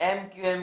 MQM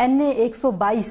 NA 122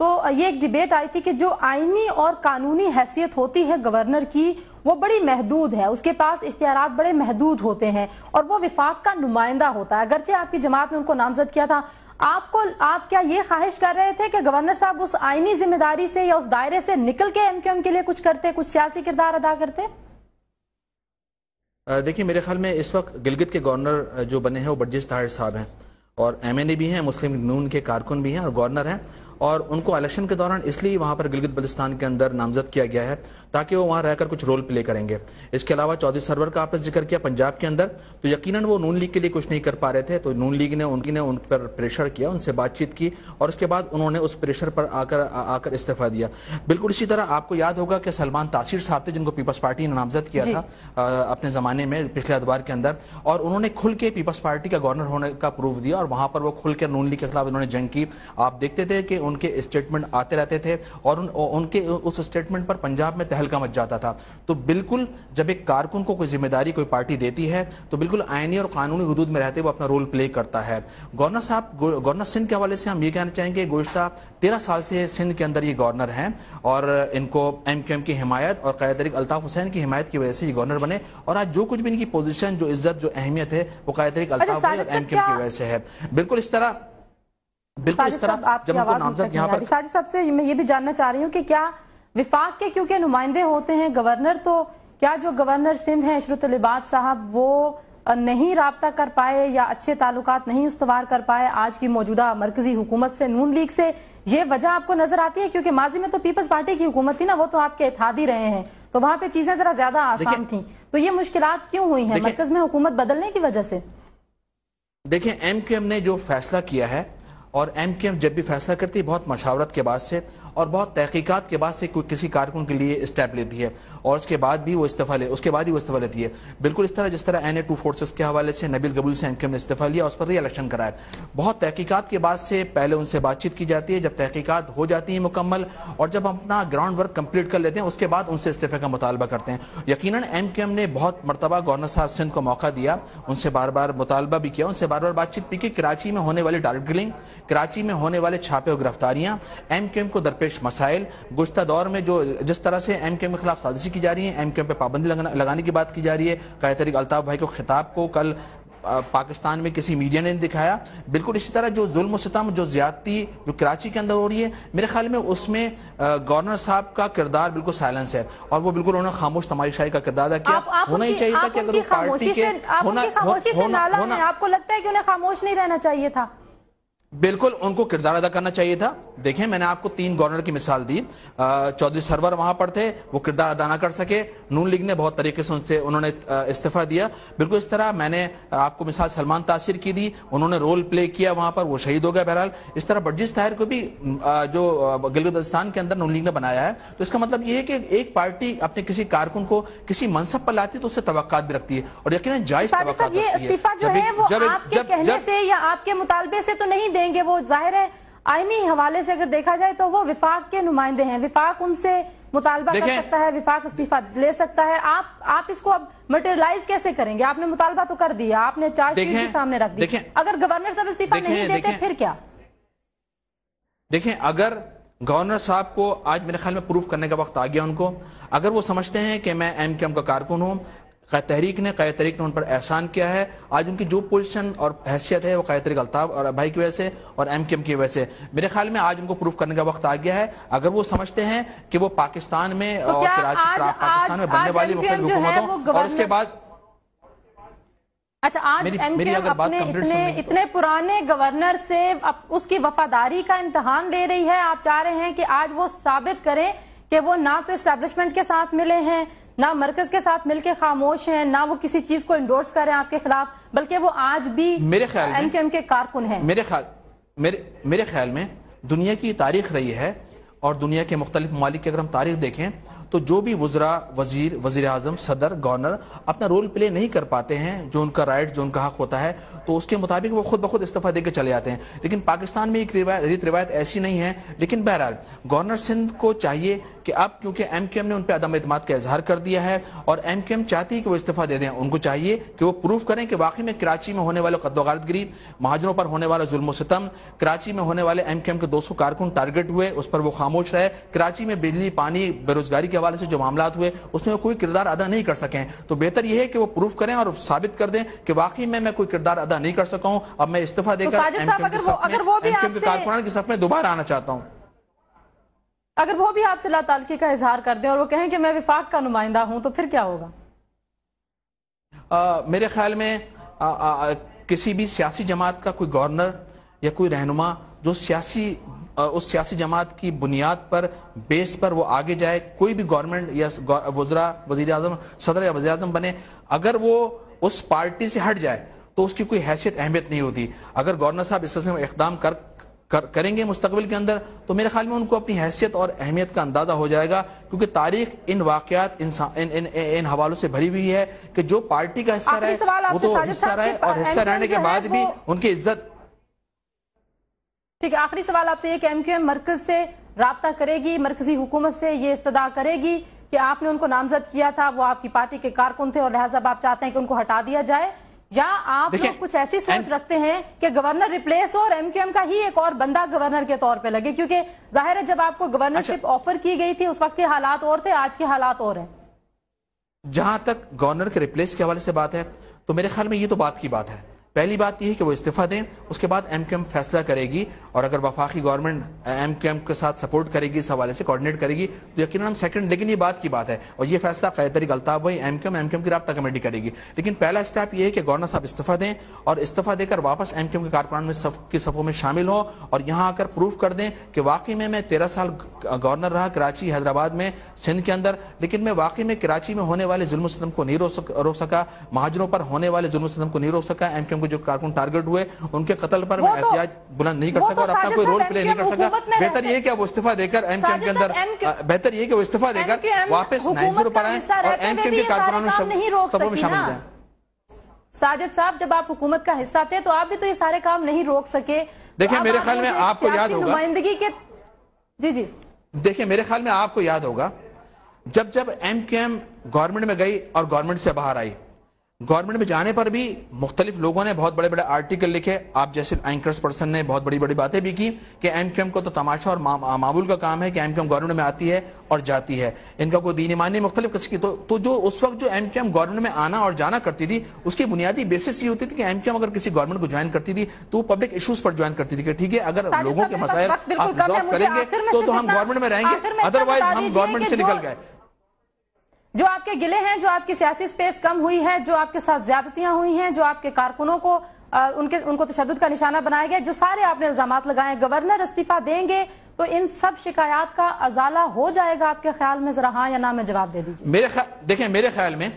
تو یہ ایک ڈیبیٹ آئی تھی کہ جو آئینی اور قانونی حیثیت ہوتی ہے گورنر کی وہ بڑی محدود ہے، اس کے پاس اختیارات بڑے محدود ہوتے ہیں اور وہ وفاق کا نمائندہ ہوتا ہے. اگرچہ آپ کی جماعت نے ان کو نامزد کیا تھا، آپ کیا یہ خواہش کر رہے تھے کہ گورنر صاحب اس آئینی ذمہ داری سے یا اس دائرے سے نکل کے ایم کیو ایم کے لیے کچھ کرتے، کچھ سیاسی کردار ادا کرتے؟ دیکھیے میرے خیال میں اس وقت گلگت کے گورنر جو بنے ہیں وہ برجس طاہر صاحب ہیں اور ایم این اے بھی ہیں، مسلم نون کے کارکن بھی ہیں اور گورنر ہیں، اور ان کو الیکشن کے دوران اس لیے وہاں پر گلگت بلتستان کے اندر نامزد کیا گیا ہے تاکہ وہ وہاں رہ کر کچھ رول پلے کریں گے. اس کے علاوہ چودھری سرور کا آپ نے ذکر کیا پنجاب کے اندر، تو یقیناً وہ نون لیگ کے لیے کچھ نہیں کر پا رہے تھے، تو نون لیگ نے ان پر پریشر کیا، ان سے بات چیت کی اور اس کے بعد انہوں نے اس پریشر پر آ کر استعفیٰ دیا. بالکل اسی طرح آپ کو یاد ہوگا کہ سلمان تاثیر صاحب تھے جن کو پیپلز پارٹی نے نامزد کیا تھا اپنے زمانے میں پچھلے ادوار کے اندر، اور انہوں نے کھل کے پیپلز پارٹی کا گورنر ہونے کا پروف دیا اور وہاں پر وہ کھل کر نون لیگ کے خلاف انہوں نے جنگ کی. آپ دیکھتے تھے کہ ان کے اسٹیٹمنٹ آتے رہتے تھے اور ان کے اس اسٹیٹمنٹ پر پنجاب میں تہلکہ مچ جاتا تھا. تو بالکل جب ایک کارکن کو کوئی ذمہ داری کوئی پارٹی دیتی ہے تو بالکل آئینی اور قانونی حدود میں رہتے ہوئے اپنا رول پلے کرتا ہے. گورنر سندھ کے حوالے سے ہم یہ کہنا چاہیں گے گزشتہ 13 سال سے سندھ کے اندر یہ گورنر ہیں اور ان کو ایم کیو ایم کی حمایت اور قائد طریق الطاف حسین کی حمایت کی وجہ سے یہ گورنر بنے، اور آج جو کچھ بھی ان کی پوزیشن، جو عزت، جو اہمیت ہے وہ قائد طریق الطاف اور ایم کیو ایم کی وجہ سے ہے. بالکل اس طرح جب ان کو نامزد یہاں پر ساجد صاحب سے میں یہ بھی جاننا چاہ رہی ہوں کہ کیا وفاق کے کیونکہ نمائندے ہوتے ہیں گورنر، تو کیا جو گورنر سندھ ہیں عشرت العباد صاحب وہ نہیں رابطہ کر پائے یا اچھے تعلقات نہیں استوار کر پائے آج کی موجودہ مرکزی حکومت سے، نون لیگ سے؟ یہ وجہ آپ کو نظر آتی ہے؟ کیونکہ ماضی میں تو پیپلز پارٹی کی حکومت تھی نا، وہ تو آپ کے اتحادی رہے ہیں، تو وہاں پہ چیزیں ذرا زیادہ آسان تھیں، تو یہ مشکلات کیوں ہوئی ہیں مرکز میں حکومت بدلنے کی وجہ سے؟ دیکھیں ایم کیو ایم نے جو فیصلہ کیا ہے، اور ایم کیو ایم جب بھی فیصلہ کرتی ہے بہت مشاورت کے بعد سے اور بہت تحقیقات کے بعد سے کسی کارکن کے لیے اسٹیپ لیتی ہے اور اس کے بعد بھی وہ استعفیٰ لیتی ہے. بالکل اس طرح جس طرح NA2 فورسز کے حوالے سے نبیل قبول سے ایم کیو ایم نے استعفیٰ لیا، اس پر ری الیکشن کرایا. بہت تحقیقات کے بعد سے پہلے ان سے بات چیت کی جاتی ہے، جب تحقیقات ہو جاتی ہیں مکمل اور جب ہم اپنا گراؤنڈ ورک کمپلیٹ کر لیتے ہیں اس کے بعد ان سے استعفے کا مطالبہ کرتے ہیں. یقیناً ایم کیو ایم نے بہت مرتبہ گورنر صاحب سندھ کو موقع دیا، ان سے بار بار مطالبہ بھی کیا، ان سے بار بار بات چیت بھی کی. کراچی میں ہونے والی ٹارگٹ کلنگ، کراچی میں ہونے والے چھاپے اور گرفتاریاں، ایم کیو ایم کو درپیش مسائل، گزشتہ دور میں جس طرح سے ایم کیو ایم کے خلاف سازشی کی جا رہی ہے، ایم کیو ایم پہ پابندی لگانے کی بات کی جا رہی ہے. قائد طریق الطاف بھائی کو خطاب کو کل پاکستان میں کسی میڈیا نے دکھایا. بالکل اسی طرح جو ظلم و ستم، جو زیادتی جو کراچی کے اندر ہو رہی ہے، میرے خیال میں اس میں گورنر صاحب کا کردار بالکل سائلنس ہے اور وہ بالکل انہوں نے خاموش تماشائی کا کردار ادا کیا. ہونا ہی چاہیے تھا کہ اگر وہ پارٹی کے آپ کو لگتا ہے کہ انہیں خاموش نہیں رہنا چاہیے تھا؟ بالکل ان کو کردار ادا کرنا چاہیے تھا. دیکھیں میں نے آپ کو 3 گورنر کی مثال دی، چودھری سرور وہاں پر تھے، وہ کردار ادا نہ کر سکے، نون لیگ نے بہت طریقے سے انہوں نے استعفیٰ دیا. بالکل اس طرح میں نے آپ کو مثال سلمان تاثیر کی دی، انہوں نے رول پلے کیا وہاں پر، وہ شہید ہو گئے. بہرحال اس طرح برجس طاہر کو بھی جو گلگت بلتستان کے اندر نون لیگ نے بنایا ہے، تو اس کا مطلب یہ ہے کہ ایک پارٹی اپنے کسی کارکن کو کسی منصب پر لاتی ہے تو اس سے توقعات بھی رکھتی ہے اور یقیناً جائز توقعات رکھتی ہے. یہ استعفیٰ جو ہے وہ آپ کے کہنے سے یا آپ کے مطالبے سے تو نہیں دیں گے، وہ ظاہر ہے آئینی حوالے سے اگر دیکھا جائے تو وہ وفاق کے نمائندے ہیں، وفاق ان سے مطالبہ کر سکتا ہے، وفاق استعفیٰ لے سکتا ہے. آپ اس کو اب مٹیریلائز کیسے کریں گے؟ آپ نے مطالبہ تو کر دیا، آپ نے چارج شیٹ بھی سامنے رکھ دی، اگر گورنر صاحب استعفیٰ نہیں دیتے پھر کیا؟ دیکھیں اگر گورنر صاحب کو آج میرے خیال میں پروف کرنے کا وقت آ گیا ان کو، اگر وہ سمجھتے ہیں کہ میں ایم کیو ایم کا کارکن ہوں، قائد تحریک نے ان پر احسان کیا ہے، آج ان کی جو پوزیشن اور حیثیت ہے وہ قائد طریق الطاف اور بھائی کی وجہ سے اور ایم کیو ایم کی وجہ سے، میرے خیال میں آج ان کو پروف کرنے کا وقت آ گیا ہے. اگر وہ سمجھتے ہیں کہ وہ پاکستان میں اور پاکستان میں بننے والی مختلف حکومتوں اور اس کے بعد اچھا آج ایم کیو ایم اپنے اتنے پرانے گورنر سے اس کی وفاداری کا امتحان لے رہی ہے، آپ چاہ رہے ہیں کہ آج وہ ثابت کریں کہ وہ نہ تو اسٹیبلشمنٹ کے ساتھ ملے ہیں، نہ مرکز کے ساتھ مل کے خاموش ہیں، نہ وہ کسی چیز کو انڈورس کریں آپ کے خلاف، بلکہ وہ آج بھی ایم کیو ایم کے کارکن ہیں. میرے خیال میں دنیا کی تاریخ رہی ہے اور دنیا کے مختلف ممالک کی اگر ہم تاریخ دیکھیں تو جو بھی وزراء، وزیر اعظم، صدر، گورنر اپنا رول پلے نہیں کر پاتے ہیں، جو ان کا رائٹ، جو ان کا حق ہوتا ہے، تو اس کے مطابق وہ خود بخود استعفیٰ دے کے چلے جاتے ہیں. لیکن پاکستان میں ایک ریت روایت ایسی نہیں ہے. لیکن بہرحال گورنر سندھ کو چاہیے کہ اب کیونکہ ایم کیو ایم نے ان پہ عدم اعتماد کا اظہار کر دیا ہے اور ایم کیو ایم چاہتی ہے کہ وہ استعفیٰ دے دیں، ان کو چاہیے کہ وہ پروف کریں کہ واقعی میں کراچی میں ہونے والے قتل و غارت گری، مہاجروں پر ہونے والا ظلم و ستم، کراچی میں ہونے والے ایم کیو ایم کے 200 کارکن ٹارگٹ ہوئے، اس پر وہ خاموش رہے، کراچی میں بجلی، پانی، بے روزگاری کے حوالے سے جو معاملات ہوئے اس میں وہ کوئی کردار ادا نہیں کر سکیں. تو بہتر یہ ہے کہ وہ پروف کریں اور ثابت کر دیں کہ واقعی میں کوئی کردار ادا نہیں کر سکا ہوں، اب میں استعفیٰ دے کر ایم کیو ایم کے کارکنان کی صف میں دوبارہ آنا چاہتا ہوں. اگر وہ بھی آپ سے لا تعلقی کا اظہار کر دیں اور وہ کہیں کہ میں وفاق کا نمائندہ ہوں تو پھر کیا ہوگا؟ میرے خیال میں کسی بھی سیاسی جماعت کا کوئی گورنر یا کوئی رہنما جو اس سیاسی جماعت کی بنیاد پر، بیس پر وہ آگے جائے، کوئی بھی گورنمنٹ یا وزراء، وزیر اعظم، صدر یا وزیر اعظم بنے، اگر وہ اس پارٹی سے ہٹ جائے تو اس کی کوئی حیثیت، اہمیت نہیں ہوتی. اگر گورنر صاحب اس طرح سے اقدام کریں گے مستقبل کے اندر تو میرے خیال میں ان کو اپنی حیثیت اور اہمیت کا اندازہ ہو جائے گا، کیونکہ تاریخ ان واقعات، ان حوالوں سے بھری ہوئی ہے کہ جو پارٹی کا حصہ رہے وہ تو حصہ رہے، اور حصہ رہنے کے بعد بھی ان کی عزت. ٹھیک ہے، آخری سوال آپ سے یہ کہ ایم کیو ایم مرکز سے رابطہ کرے گی، مرکزی حکومت سے یہ استدعا کرے گی کہ آپ نے ان کو نامزد کیا تھا، وہ آپ کی پارٹی کے کارکن تھے اور لہٰذا آپ چاہتے ہیں کہ ان کو ہٹا دیا جائے، یا آپ لوگ کچھ ایسی سوچ رکھتے ہیں کہ گورنر ریپلیس ہو اور ایم کیو ایم کا ہی ایک اور بندہ گورنر کے طور پہ لگے؟ کیونکہ ظاہر ہے جب آپ کو گورنرشپ آفر کی گئی تھی اس وقت کے حالات اور تھے، آج کے حالات اور ہیں. جہاں تک گورنر کے ریپلیس کے حوالے سے بات ہے تو میرے خیال میں یہ تو بات کی بات ہے. پہلی بات یہ ہے کہ وہ استعفیٰ دیں، اس کے بعد ایم کیو ایم فیصلہ کرے گی، اور اگر وفاقی گورنمنٹ ایم کیو ایم کے ساتھ سپورٹ کرے گی، اس حوالے سے کوارڈینیٹ کرے گی تو یقیناً ہم سیکنڈ، لیکن یہ بات کی بات ہے اور یہ فیصلہ قائد طریق الطاف بھائی ایم کیو ایم کی رابطہ کمیٹی کرے گی. لیکن پہلا اسٹیپ یہ ہے کہ گورنر صاحب استعفیٰ دیں اور استعفیٰ دے کر واپس ایم کیو ایم کے کارکنان میں کی صفوں میں شامل ہوں اور یہاں آ کر پروف کر دیں کہ واقعی میں 13 سال گورنر رہا کراچی، حیدرآباد میں، سندھ کے اندر، لیکن میں واقعی میں کراچی میں ہونے والے ظلم و ستم کو نہیں روک سکا، مہاجروں پر ہونے والے ظلم و ستم کو نہیں روک سکا، ایم کیو ایم کے جو کارکن ٹارگٹ ہوئے ان کے قتل پر میں احتجاج بلند نہیں کر سکا اور اپنا کوئی رول پلے نہیں کر سکا. بہتر یہ کہ وہ استعفیٰ دے کر ایم کیو ایم کے اندر، بہتر یہ کہ وہ استعفیٰ دے کر واپس 90 پر آئیں اور ایم کیو ایم کے کارکنان میں شامل ہو جائیں. ساجد صاحب، جب آپ حکومت کا حصہ تھے تو آپ بھی تو یہ سارے کام نہیں روک سکے. دیکھیں میرے خیال میں آپ کو یاد ہوگا، نمائندگی کے جی دیکھیں میرے خیال میں آپ کو یاد ہوگا جب ایم کیو ایم گورنمنٹ میں گئی اور گورنمنٹ سے باہر آئی، گورنمنٹ میں جانے پر بھی مختلف لوگوں نے بہت بڑے بڑے آرٹیکل لکھے، آپ جیسے اینکرز پرسن نے بہت بڑی بڑی باتیں بھی کی کہ ایم کیو ایم کو تو تماشا اور معمول کا کام ہے کہ ایم کیو ایم گورنمنٹ میں آتی ہے اور جاتی ہے، ان کا کوئی دین ایمان نہیں، مختلف قسم کی. تو جو اس وقت جو ایم کیو ایم گورنمنٹ میں آنا اور جانا کرتی تھی اس کی بنیادی بیسس یہ ہوتی تھی کہ ایم کیو ایم اگر کسی گورنمنٹ کو جوائن کرتی تھی تو وہ پبلک ایشوز پر جوائن کرتی تھی کہ ٹھیک ہے اگر لوگوں کے مسائل آپ ریزالو کریں گے تو ہم گورنمنٹ میں رہیں گے، ادروائز ہم گورنمنٹ سے نکل گئے. جو آپ کے گلے ہیں، جو آپ کی سیاسی سپیس کم ہوئی ہے، جو آپ کے ساتھ زیادتیاں ہوئی ہیں، جو آپ کے کارکنوں کو ان کو تشدد کا نشانہ بنایا گیا، جو سارے آپ نے الزامات لگائے، گورنر استعفیٰ دیں گے تو ان سب شکایات کا ازالہ ہو جائے گا آپ کے خیال میں؟ ذرا ہاں یا نہ میں جواب دے دیجیے. دیکھیں میرے خیال میں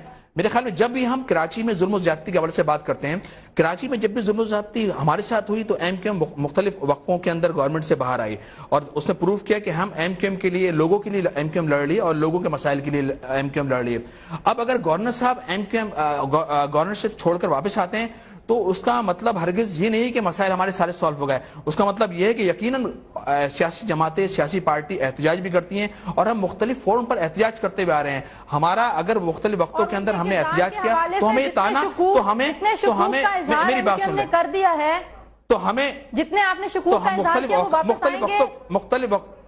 جب بھی ہم کراچی میں ظلم و زیادتی کے حوالے سے بات کرتے ہیں، کراچی میں جب بھی ظلم و زیادتی ہمارے ساتھ ہوئی تو ایم کیو ایم مختلف وقفوں کے اندر گورنمنٹ سے باہر آئی اور اس نے پروف کیا کہ ہم ایم کیو ایم کے لیے، لوگوں کے لیے ایم کیو ایم لڑ لیے اور لوگوں کے مسائل کے لیے ایم کیو ایم لڑ لیے. اب اگر گورنر صاحب ایم کیو ایم گورنرشپ چھوڑ کر واپس آتے ہیں تو اس کا مطلب ہرگز یہ نہیں کہ مسائل ہمارے سارے سالو ہو گئے. اس کا مطلب یہ ہے کہ یقیناً سیاسی جماعتیں، سیاسی پارٹی احتجاج بھی کرتی ہیں اور ہم مختلف فورم پر احتجاج کرتے ہوئے آ رہے ہیں. ہمارا اگر مختلف وقتوں کے اندر ہم نے احتجاج کیا تو ہمیں تانا، تو ہمیں میری بات سن لیں، کر دیا ہے تو ہمیں جتنے آپ نے شکوک کا اظہار کیا وہ واپس آئیں گے. مختلف وقت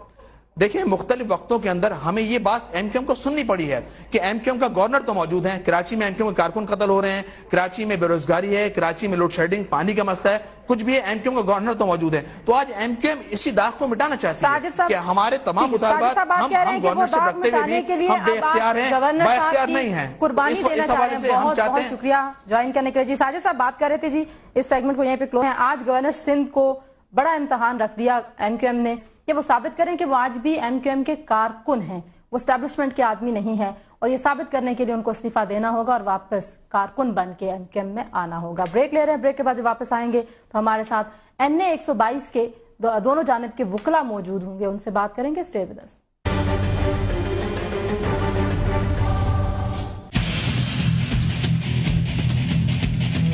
دیکھیں مختلف وقتوں کے اندر ہمیں یہ بات ایم کیو ایم کو سننی پڑی ہے کہ ایم کیو ایم کا گورنر تو موجود ہے، کراچی میں ایم کیو ایم کے کارکن قتل ہو رہے ہیں، کراچی میں بے روزگاری ہے، کراچی میں لوڈ شیڈنگ، پانی کا مسئلہ ہے، کچھ بھی ہے، ایم کیو ایم کا گورنر تو موجود ہے. تو آج ایم کیو ایم اسی داغ کو مٹانا چاہتی ہے کہ ہمارے تمام مطالبات ہم گورنرشپ رکھتے ہوئے بھی ہم بے اختیار ہیں، با اختیار نہیں ہیں. قربانی دینا چاہتے ہیں. بہت بہت شکریہ جوائن کرنے کے لیے. جی ساجد صاحب بات کر رہے تھے جی اس سیگمنٹ کو یہیں پہ کلوز ہیں. آج گورنر سندھ کو بڑا امتحان رکھ دیا ایم کیو ایم نے کہ وہ ثابت کریں کہ وہ آج بھی ایم کیو ایم کے کارکن ہیں، وہ اسٹیبلشمنٹ کے آدمی نہیں ہے، اور یہ ثابت کرنے کے لیے ان کو استعفیٰ دینا ہوگا اور واپس کارکن بن کے ایم کیو ایم میں آنا ہوگا. بریک لے رہے ہیں، بریک کے بعد جب واپس آئیں گے تو ہمارے ساتھ NA 122 کے دونوں جانب کے وکلا موجود ہوں گے، ان سے بات کریں گے. اسٹے ود اس.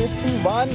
51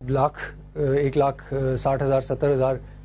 1,60,000 70,000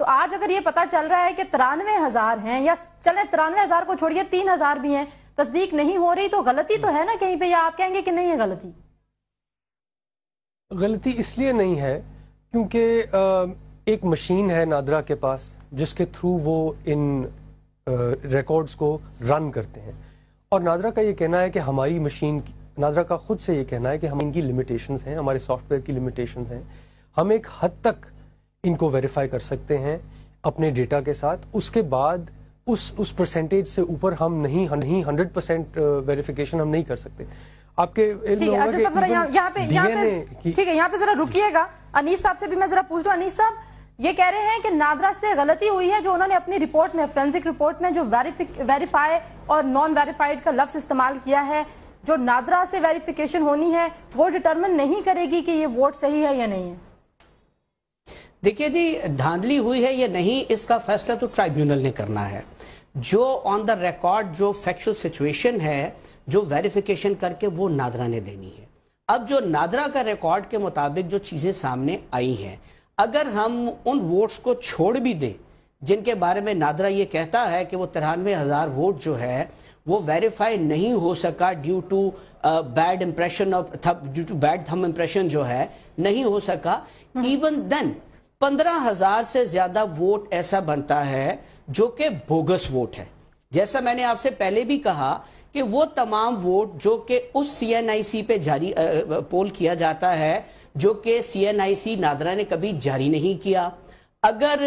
تو آج اگر یہ پتا چل رہا ہے کہ 93,000 ہیں، یا چلے 93,000 کو چھوڑیے 3,000 بھی ہیں، تصدیق نہیں ہو رہی، تو غلطی تو ہے نا کہیں پہ، یا آپ کہیں گے کہ نہیں ہے غلطی؟ غلطی اس لیے نہیں ہے کیونکہ ایک مشین ہے نادرا کے پاس جس کے تھرو وہ ان ریکارڈز کو رن کرتے ہیں، اور نادرا کا یہ کہنا ہے کہ ہماری مشین، نادرا کا خود سے یہ کہنا ہے کہ ہم ان کی لمیٹیشنز ہیں، ہمارے سافٹ ویئر کی لمیٹیشنز ہیں، ہم ایک حد تک ان کو ویریفائی کر سکتے ہیں اپنے ڈیٹا کے ساتھ، اس کے بعد اس پرسنٹیج سے اوپر ہم نہیں 100% ویریفیکیشن ہم نہیں کر سکتے. آپ کے یہاں پہ ذرا رکیے گا، انیس صاحب سے بھی میں ذرا پوچھ رہا ہوں. انیس صاحب یہ کہہ رہے ہیں کہ نادرا سے غلطی ہوئی ہے جو انہوں نے اپنی رپورٹ میں، فورینسک رپورٹ میں جو ویریفائی اور نان ویریفائڈ کا لفظ استعمال کیا ہے، جو نادرا سے ویریفیکیشن ہونی ہے وہ ڈٹرمن نہیں کرے گی کہ یہ ووٹ صحیح ہے یا نہیں ہے. دیکھیے جی، دھاندلی ہوئی ہے یا نہیں اس کا فیصلہ تو ٹرائیبیونل نے کرنا ہے. جو آن دا ریکارڈ جو فیکچوئل سچویشن ہے جو ویریفیکیشن کر کے وہ نادرا نے دینی ہے. اب جو نادرا کا ریکارڈ کے مطابق جو چیزیں سامنے آئی ہیں، اگر ہم ان ووٹس کو چھوڑ بھی دیں جن کے بارے میں نادرا یہ کہتا ہے کہ وہ 93,000 ووٹ جو ہے وہ ویریفائی نہیں ہو سکا due to bad impression due to bad thumb impression جو ہے نہیں ہو سکا، ایون دین 15,000 سے زیادہ ووٹ ایسا بنتا ہے جو کہ بوگس ووٹ ہے. جیسا میں نے آپ سے پہلے بھی کہا کہ وہ تمام ووٹ جو کہ اس سی این آئی سی پہ جاری پول کیا جاتا ہے جو کہ سی این آئی سی نادرا نے کبھی جاری نہیں کیا، اگر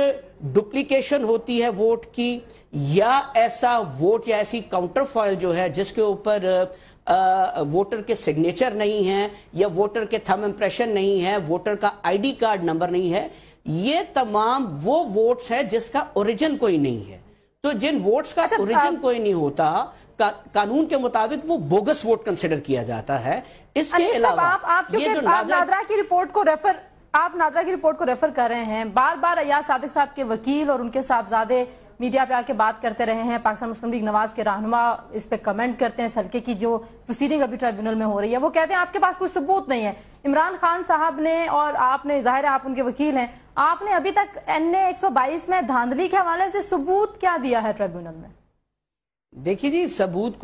ڈپلیکیشن ہوتی ہے ووٹ کی، یا ایسا ووٹ یا ایسی کاؤنٹر فائل جو ہے جس کے اوپر ووٹر کے سگنیچر نہیں ہیں، یا ووٹر کے تھم امپریشن نہیں ہے، ووٹر کا آئی ڈی کارڈ نمبر نہیں ہے، یہ تمام وہ ووٹس ہیں جس کا اوریجن کوئی نہیں ہے. تو جن ووٹس کا اوریجن کوئی نہیں ہوتا قانون کے مطابق وہ بوگس ووٹ کنسیڈر کیا جاتا ہے. اس کے علاوہ آپ نادرا کی رپورٹ کو ریفر کر رہے ہیں، بار بار ایاز صادق صاحب کے وکیل اور ان کے صاحبزادے میڈیا پہ آ کے بات کرتے رہے ہیں، پاکستان مسلم لیگ نواز کے رہنما اس پہ کمنٹ کرتے ہیں، سلکے کی جو پروسیڈنگ ابھی ٹرائیبیونل میں ہو رہی ہے، وہ کہتے ہیں آپ کے پاس کوئی ثبوت نہیں ہے. عمران خان صاحب نے، اور آپ نے، ظاہر ہے آپ ان کے وکیل ہیں، آپ نے ابھی تک NA 122 میں دھاندلی کے حوالے سے ثبوت کیا دیا ہے ٹرائیبیونل میں؟ دیکھیے جی، ثبوت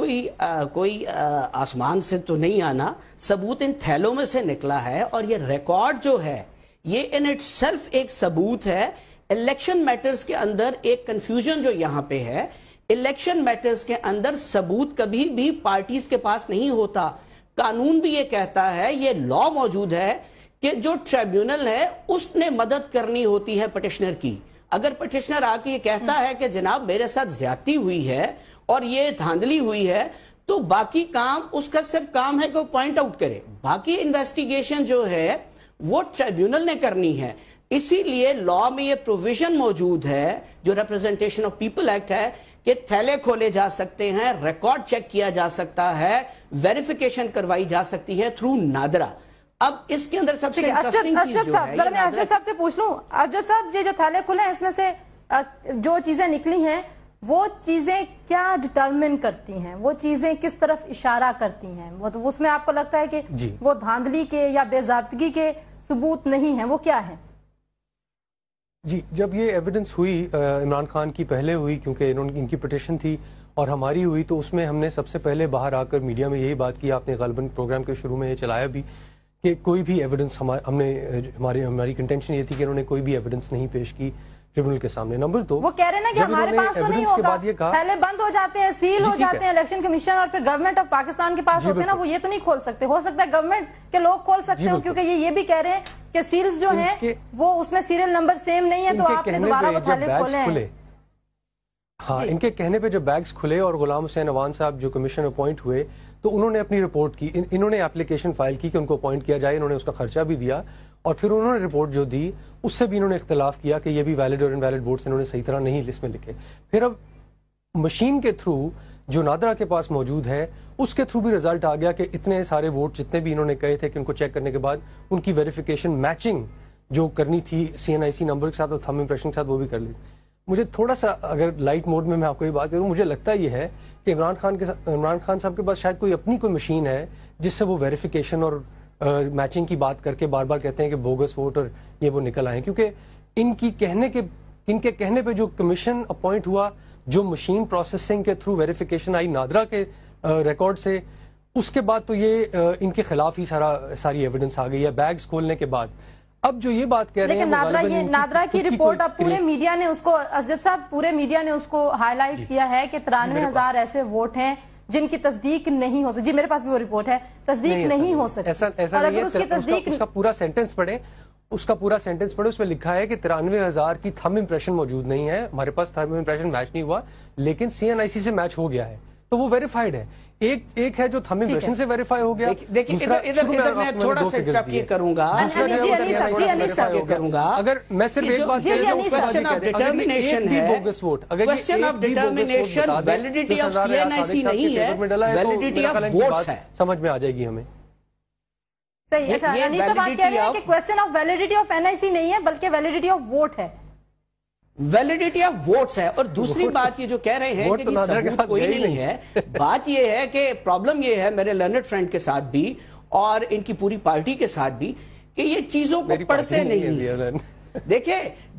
کوئی آسمان سے تو نہیں آنا، ثبوت ان تھیلوں میں سے نکلا ہے، اور یہ ریکارڈ جو ہے یہ ان اٹ سیلف ایک ثبوت ہے. الیکشن میٹرز کے اندر ایک کنفیوژن جو یہاں پہ ہے، الیکشن میٹرز کے اندر ثبوت کبھی بھی پارٹیز کے پاس نہیں ہوتا. قانون بھی یہ کہتا ہے، یہ لا موجود ہے کہ جو ٹریبیونل ہے اس نے مدد کرنی ہوتی ہے پٹیشنر کی. اگر پٹیشنر آ کے یہ کہتا ہے کہ جناب میرے ساتھ زیادتی ہوئی ہے اور یہ دھاندلی ہوئی ہے، تو باقی کام اس کا صرف کام ہے کہ وہ پوائنٹ آؤٹ کرے، باقی انویسٹیگیشن جو ہے وہ ٹریبیونل نے کرنی ہے. اسی لیے لا میں یہ پروویژن موجود ہے جو ریپرزنٹیشن آف پیپل ایکٹ ہے کہ تھیلے کھولے جا سکتے ہیں، ریکارڈ چیک کیا جا سکتا ہے، ویریفیکیشن کروائی جا سکتی ہے تھرو نادرا. اب اس کے اندر سب سے انٹرسٹنگ چیز جو ہے، ذرا میں اسجد صاحب سے پوچھ لوں. اسجد صاحب، یہ جو تھیلے کھلے ہیں اس میں سے جو چیزیں نکلی ہیں وہ چیزیں کیا ڈٹرمن کرتی ہیں، وہ چیزیں کس طرف اشارہ کرتی ہیں؟ اس میں آپ کو لگتا ہے کہ وہ دھاندلی کے یا بے ضابطگی کے ثبوت نہیں ہیں، وہ کیا ہیں؟ جی، جب یہ ایویڈنس ہوئی عمران خان کی پہلے ہوئی، کیونکہ ان کی پٹیشن تھی اور ہماری ہوئی، تو اس میں ہم نے سب سے پہلے باہر آ کر میڈیا میں یہی بات کی، آپ نے غالباً پروگرام کے شروع میں یہ چلایا بھی، کہ کوئی بھی ایویڈنس ہماری کنٹینشن یہ تھی کہ انہوں نے کوئی بھی ایویڈنس نہیں پیش کی ٹریبیونل کے سامنے. نمبر 2، وہ کہہ رہے ہیں نا کہ ہمارے پاس تو نہیں ہوگا، پہلے بند ہو جاتے ہیں، سیل ہو جاتے ہیں الیکشن کمیشن، اور پھر گورنمنٹ آف پاکستان کے پاس ہوتے ہیں نا، وہ یہ تو نہیں کھول سکتے. ہو سکتا ہے گورنمنٹ کے لوگ کھول سکتے ہو، کیونکہ یہ بھی کہہ رہے ہیں کہ سیلز جو ہیں وہ اس میں سیریل نمبر سیم نہیں ہے، تو آپ نے دوبارہ وہ تھیلے کھولے ہیں. ہاں، ان کے کہنے پہ جب بیگز کھلے اور غلام حسین عوان صاحب جو کمیشن اپوائنٹ ہوئے تو انہوں نے اپنی رپورٹ کی، انہوں نے اپلیکیشن فائل کی کہ ان کو اپوائنٹ کیا جائے، انہوں نے اس کا خرچہ بھی دیا، اور پھر انہوں نے رپورٹ جو دی اس سے بھی انہوں نے اختلاف کیا کہ یہ بھی ویلڈ اور انویلڈ ووٹس انہوں نے صحیح طرح نہیں لسٹ میں لکھے. پھر اب مشین کے تھرو جو نادرا کے پاس موجود ہے اس کے تھرو بھی رزلٹ آ گیا کہ اتنے سارے ووٹ جتنے بھی انہوں نے کہے تھے کہ ان کو چیک کرنے کے بعد ان کی ویریفیکیشن میچنگ جو کرنی تھی سی این آئی سی نمبر کے ساتھ اور تھم امپریشن کے ساتھ وہ بھی کر لی. مجھے تھوڑا سا اگر لائٹ موڈ میں آپ کو یہ بات کروں، مجھے لگتا یہ ہے کہ عمران خان صاحب کے پاس شاید کوئی اپنی کوئی مشین ہے جس سے وہ ویریفیکیشن اور میچنگ کی بات کر کے بار بار کہتے ہیں کہ بوگس ووٹ اور یہ وہ نکل آئے، کیونکہ ان کی کہنے کے ان کے کہنے پہ جو کمیشن اپوائنٹ ہوا, جو مشین پروسیسنگ کے تھرو ویریفیکیشن آئی نادرا کے ریکارڈ سے, اس کے بعد تو یہ ان کے خلاف ہی ساری ایویڈنس آ گئی ہے بیگز کھولنے کے بعد. اب جو یہ بات کہہ رہے ہیں لیکن نادرا کی رپورٹ اب پورے میڈیا نے اس کو, اسجد صاحب پورے میڈیا نے اس کو ہائی لائٹ کیا ہے کہ 93,000 ایسے ووٹ ہیں جن کی تصدیق نہیں ہو سکتی. جی میرے پاس بھی وہ رپورٹ ہے, تصدیق نہیں ہو سکتی. ایسا نہیں ہے, اس کا پورا سینٹنس پڑھیں, اس میں لکھا ہے کہ 93,000 کی تھم امپریشن موجود نہیں ہے, ہمارے پاس تھم امپریشن میچ نہیں ہوا, لیکن CNIC سے میچ ہو گیا ہے, تو وہ ویریفائڈ ہے. ایک ہے جو تھم امپریشن سے ویریفائی ہو گیا. دیکھیں ادھر میں تھوڑا سا انٹرپٹ کروں گا, اگر میں صرف ایک بات کوسچن آف ڈٹرمنیشن ہے, question of determination validity of CNIC نہیں ہے, ویلیڈیٹی آف ووٹس ہے. سمجھ میں آ جائے گی ہمیں. صحیح. اچھا انیس صاحب آپ کہہ رہے ہیں کہ question of validity of NIC نہیں ہے بلکہ ویلیڈیٹی آف ووٹ ہے. ویلیڈیٹی آف ووٹس ہے. اور دوسری بات یہ جو کہہ رہے ہیں کہ ثبوت کوئی نہیں ہے, بات یہ ہے کہ پرابلم یہ ہے میرے لرنڈ فرینڈ کے ساتھ بھی اور ان کی پوری پارٹی کے ساتھ بھی کہ یہ چیزوں کو پڑھتے نہیں. دیکھیں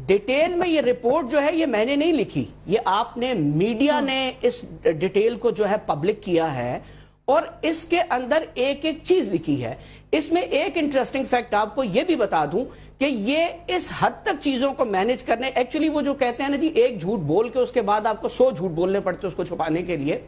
ڈیٹیل میں یہ رپورٹ جو ہے یہ میں نے نہیں لکھی, یہ آپ نے میڈیا نے اس ڈیٹیل کو جو ہے پبلک کیا ہے, اور اس کے اندر ایک ایک چیز لکھی ہے. اس میں ایک انٹرسٹنگ فیکٹ آپ کو یہ بھی بتا دوں کہ یہ اس حد تک چیزوں کو مینج کرنے, ایکچولی وہ جو کہتے ہیں نا جی ایک جھوٹ بول کے اس کے بعد آپ کو 100 جھوٹ بولنے پڑتے اس کو چھپانے کے لیے,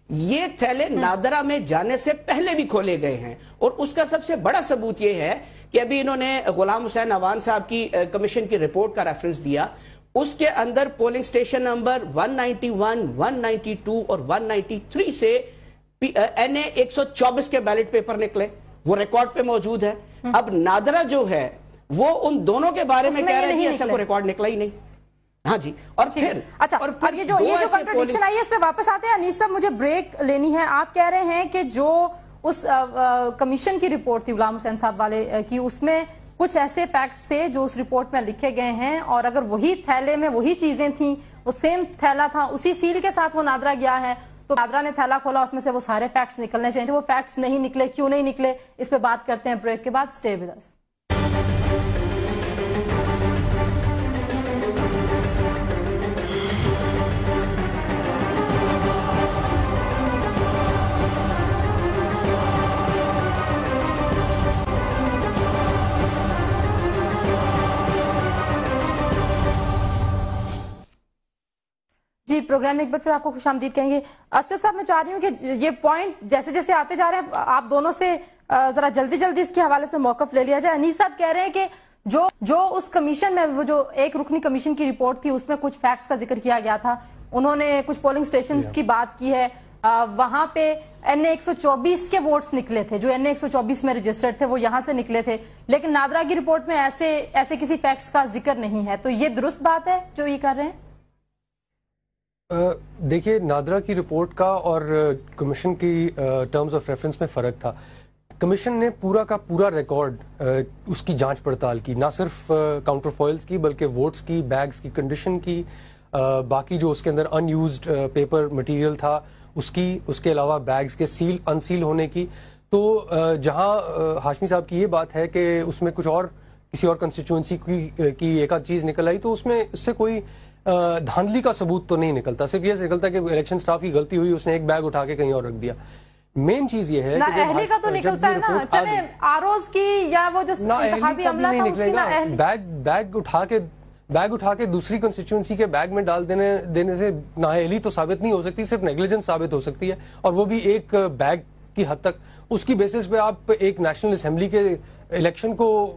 یہ تھیلے نادرا میں جانے سے پہلے بھی کھولے گئے ہیں. اور اس کا سب سے بڑا ثبوت یہ ہے کہ ابھی انہوں نے غلام حسین عوان صاحب کی کمیشن کی رپورٹ کا ریفرنس دیا, اس کے اندر پولنگ سٹیشن نمبر 191, 192 اور 193 سے NA 124 کے بیلٹ پیپر نکلے, وہ ریکارڈ پہ موجود ہے. اب نادرا جو ہے وہ ان دونوں کے بارے میں کہہ رہے ہیں ایسا کوئی ریکارڈ نکلا ہی نہیں. ہاں جی. اور پھر اچھا, اور یہ جو کنٹرڈکشن آئی ہے اس پہ واپس آتے ہیں. انیس صاحب مجھے بریک لینی ہے. آپ کہہ رہے ہیں کہ جو اس کمیشن کی رپورٹ تھی غلام حسین صاحب والے کی, اس میں کچھ ایسے فیکٹس تھے جو اس رپورٹ میں لکھے گئے ہیں, اور اگر وہی تھیلے میں وہی چیزیں تھیں, وہ سیم تھیلا تھا, اسی سیل کے ساتھ وہ نادرا گیا ہے, تو نادرا نے تھیلا کھولا, اس میں سے وہ سارے فیکٹس نکلنے چاہیے تھے. وہ فیکٹس نہیں نکلے, کیوں نہیں نکلے, اس پہ بات کرتے ہیں بریک کے بعد. Stay with us. جی پروگرام میں ایک بار پھر آپ کو خوش آمدید کہیں گے. اسد صاحب میں چاہ رہی ہوں کہ یہ پوائنٹ جیسے جیسے آتے جا رہے ہیں آپ دونوں سے ذرا جلدی جلدی اس کے حوالے سے موقف لے لیا جائے. انیس صاحب کہہ رہے ہیں کہ جو اس کمیشن میں وہ جو ایک رکنی کمیشن کی رپورٹ تھی اس میں کچھ فیکٹس کا ذکر کیا گیا تھا, انہوں نے کچھ پولنگ سٹیشنز کی بات کی ہے, وہاں پہ NA 124 کے ووٹس نکلے تھے, جو NA 124 میں رجسٹرڈ تھے وہ یہاں سے نکلے تھے, لیکن نادرا کی رپورٹ میں ایسے کسی فیکٹس کا ذکر نہیں ہے. تو یہ درست بات ہے جو یہ کر رہے ہیں؟ دیکھیے نادرا کی رپورٹ کا اور کمیشن کی ٹرمز آف ریفرنس میں فرق تھا. کمیشن نے پورا کا پورا ریکارڈ اس کی جانچ پڑتال کی, نہ صرف کاؤنٹر فوائلز کی بلکہ ووٹس کی, بیگز کی کنڈیشن کی, باقی جو اس کے اندر ان یوزڈ پیپر مٹیریل تھا اس کی, اس کے علاوہ بیگز کے سیل ان سیل ہونے کی. تو جہاں ہاشمی صاحب کی یہ بات ہے کہ اس میں کچھ اور کسی اور کنسٹیچوئنسی کی ایک آدھ چیز نکل آئی, تو اس میں اس سے کوئی دھاندلی کا ثبوت تو نہیں نکلتا. صرف یہ نکلتا کہ الیکشن سٹاف کی غلطی ہوئی, اس نے ایک بیگ اٹھا کے کہیں اور رکھ دیا. مین چیز یہ ہے کہ اہلی کا تو نکلتا ہے نا, چلے آروز کی یا وہ جو انتخابی عملہ تھا اس کی نا اہلی, بیگ اٹھا کے دوسری کنسٹیچوئنسی کے بیگ میں ڈال دینے سے نااہلی تو ثابت نہیں ہو سکتی, صرف نیگلیجنس ثابت ہو سکتی ہے, اور وہ بھی ایک بیگ کی حد تک. اس کی بیسس پہ آپ ایک نیشنل اسمبلی کے الیکشن کو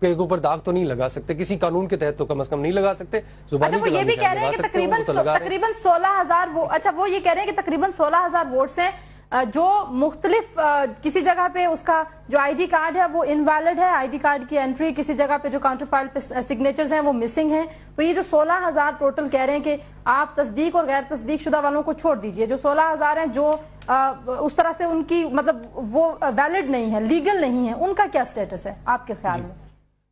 کے اوپر داغ تو نہیں لگا سکتے, کسی قانون کے تحت تو کم از کم نہیں لگا سکتے. اچھا وہ یہ بھی کہہ رہے ہیں کہ تقریباً 16,000 اچھا وہ یہ کہہ رہے ہیں کہ تقریباً 16,000 ووٹس ہیں جو مختلف کسی جگہ پہ اس کا جو آئی ڈی کارڈ ہے وہ انویلڈ ہے, آئی ڈی کارڈ کی انٹری, کسی جگہ پہ جو کاؤنٹر فائل پہ سگنیچرز ہیں وہ مسنگ ہیں. تو یہ جو 16,000 ٹوٹل کہہ رہے ہیں کہ آپ تصدیق اور غیر تصدیق شدہ والوں کو چھوڑ دیجئے, جو 16,000 ہیں جو اس طرح سے ان کی مطلب وہ ویلڈ نہیں ہے, لیگل نہیں ہے, ان کا کیا سٹیٹس ہے آپ کے خیال میں؟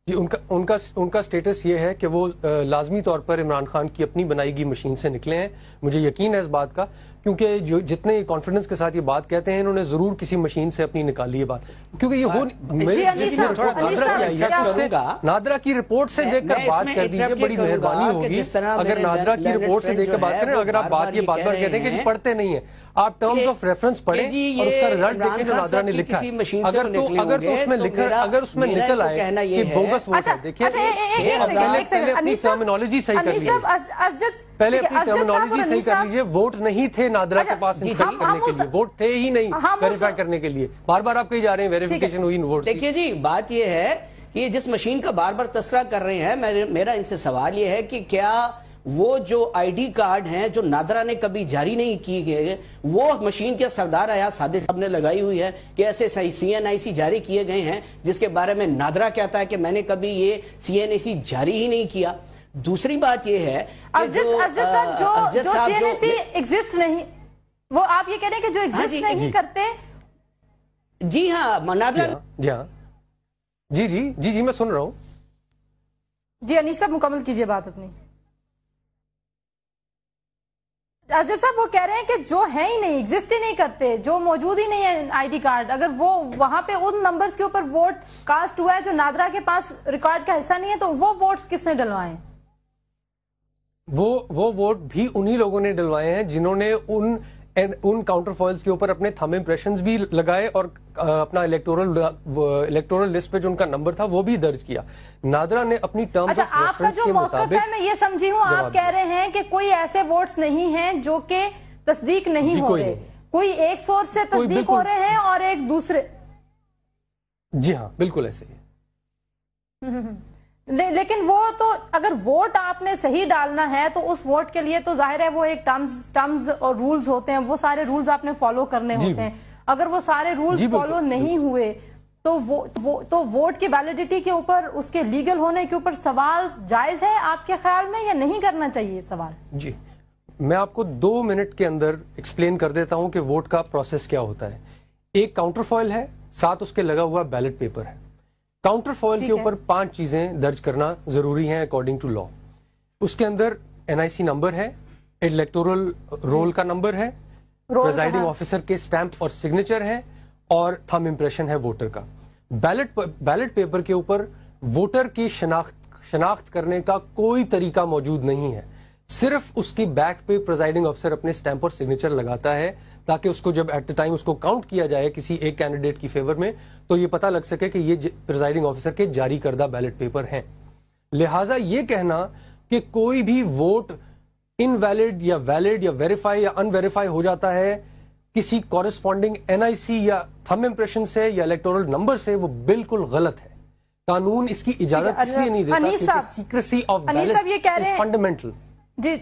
جی ان کا سٹیٹس یہ ہے کہ وہ لازمی طور پر عمران خان کی اپنی بنائی گئی مشین سے نکلے ہیں, مجھے یقین ہے اس بات کا. کیونکہ جو جتنے کانفیڈنس کے ساتھ یہ بات کہتے ہیں انہوں نے ضرور کسی مشین سے اپنی نکالی ہے بات, کیونکہ یہ ہو نادرا کی رپورٹ سے دیکھ کر بات کر دیجیے, بڑی مہربانی ہوگی اگر نادرا کی رپورٹ سے دیکھ کر بات کریں. اگر آپ بات کہتے ہیں کہ پڑھتے نہیں ہیں, آپ ٹرمز آف ریفرنس پڑھیں اور اس کا رزلٹ دیکھیں جو نادرا نے لکھا ہے. اگر اس میں نکل آئے کہ بوگس ووٹ ہے, دیکھیں پہلے اپنی ٹرمینالوجی صحیح کر لیجیے, پہلے اپنی ٹرمینالوجی صحیح کر لیجیے. ووٹ نہیں تھے نادرا کے پاس انسپیکٹ کرنے کے لیے, ووٹ تھے ہی نہیں ویریفائی کرنے کے لیے. بار بار آپ کہیں جا رہے ہیں ویریفیکیشن ہوئی ووٹ. دیکھیے جی بات یہ ہے کہ جس مشین کا بار بار تذکرہ کر رہے ہیں, میرا ان سے سوال یہ ہے کہ کیا وہ جو آئی ڈی کارڈ ہیں جو نادرا نے کبھی جاری نہیں کی گئے, وہ مشین کے سردار ایاز صادق صاحب نے لگائی ہوئی ہے کہ ایسے CNIC جاری کیے گئے ہیں جس کے بارے میں نادرا کہتا ہے کہ میں نے کبھی یہ CNIC جاری ہی نہیں کیا. دوسری بات یہ ہے جو CNIC ایگزسٹ نہیں, وہ آپ یہ کہہ رہے ہیں کہ جو ایگزسٹ نہیں کرتے. جی ہاں نادرا, جی ہاں جی میں سن رہا ہوں. جی انیس صاحب مکمل کیجئے بات اپنی. اسجد صاحب وہ کہہ رہے ہیں کہ جو ہے ہی نہیں, ایگزسٹ ہی نہیں کرتے, جو موجود ہی نہیں ہے آئی ڈی کارڈ, اگر وہ وہاں پہ ان نمبرز کے اوپر ووٹ کاسٹ ہوا ہے جو نادرا کے پاس ریکارڈ کا حصہ نہیں ہے, تو وہ ووٹس کس نے ڈلوائے ہیں؟ وہ ووٹ بھی انہی لوگوں نے ڈلوائے ہیں جنہوں نے ان کاؤنٹر فائلز کے اوپر اپنے تھم امپریشنز بھی لگائے اور اپنا الیکٹورل لسٹ پہ جو ان کا نمبر تھا وہ بھی درج کیا. نادرا نے اپنی ٹرمز آف ریفرنس کے مطابق, میں یہ سمجھی ہوں آپ کہہ رہے ہیں کہ کوئی ایسے ووٹس نہیں ہیں جو کہ تصدیق نہیں ہو رہے, کوئی ایک سورس سے تصدیق ہو رہے ہیں اور ایک دوسرے. جی ہاں بالکل ایسے ہی. لیکن وہ تو اگر ووٹ آپ نے صحیح ڈالنا ہے تو اس ووٹ کے لیے تو ظاہر ہے وہ ایک ٹرمز اور رولز ہوتے ہیں, وہ سارے رولز آپ نے فالو کرنے ہوتے ہیں. اگر وہ سارے رولز فالو نہیں ہوئے تو ووٹ کی ویلیڈیٹی کے اوپر, اس کے لیگل ہونے کے اوپر سوال جائز ہے آپ کے خیال میں, یا نہیں کرنا چاہیے سوال؟ جی میں آپ کو 2 منٹ کے اندر ایکسپلین کر دیتا ہوں کہ ووٹ کا پروسیس کیا ہوتا ہے. ایک کاؤنٹر فائل ہے, ساتھ اس کے لگا ہوا بیلٹ پیپر ہے. کاؤنٹر فائل کے اوپر 5 چیزیں درج کرنا ضروری ہیں اکارڈنگ ٹو لا. اس کے اندر NIC نمبر ہے, الیکٹورل رول کا نمبر ہے, پریزائڈنگ آفیسر کے سٹیمپ اور سگنیچر ہے, اور تھم امپریشن ہے ووٹر کا. بیلٹ پیپر کے اوپر ووٹر کی شناخت کرنے کا کوئی طریقہ موجود نہیں ہے, صرف اس کی بیک پہ پریزائڈنگ آفیسر اپنے سٹیمپ اور سگنیچر لگاتا ہے تاکہ اس کو جب ایٹ دا ٹائم اس کو کاؤنٹ کیا جائے کسی ایک کینڈیڈیٹ کی فیور میں تو یہ پتہ لگ سکے کہ یہ پریزائڈنگ آفیسر کے جاری کردہ بیلٹ پیپر ہیں. لہٰذا یہ کہنا کہ کوئی بھی ووٹ انویلڈ یا ویلڈ یا ویریفائی یا ان ویریفائی ہو جاتا ہے کسی کورسپونڈنگ NIC یا تھم امپریشن سے یا الیکٹورل نمبر سے, وہ بالکل غلط ہے. قانون اس کی اجازت اس لیے نہیں دیتا کیونکہ secrecy of ballot is fundamental. جی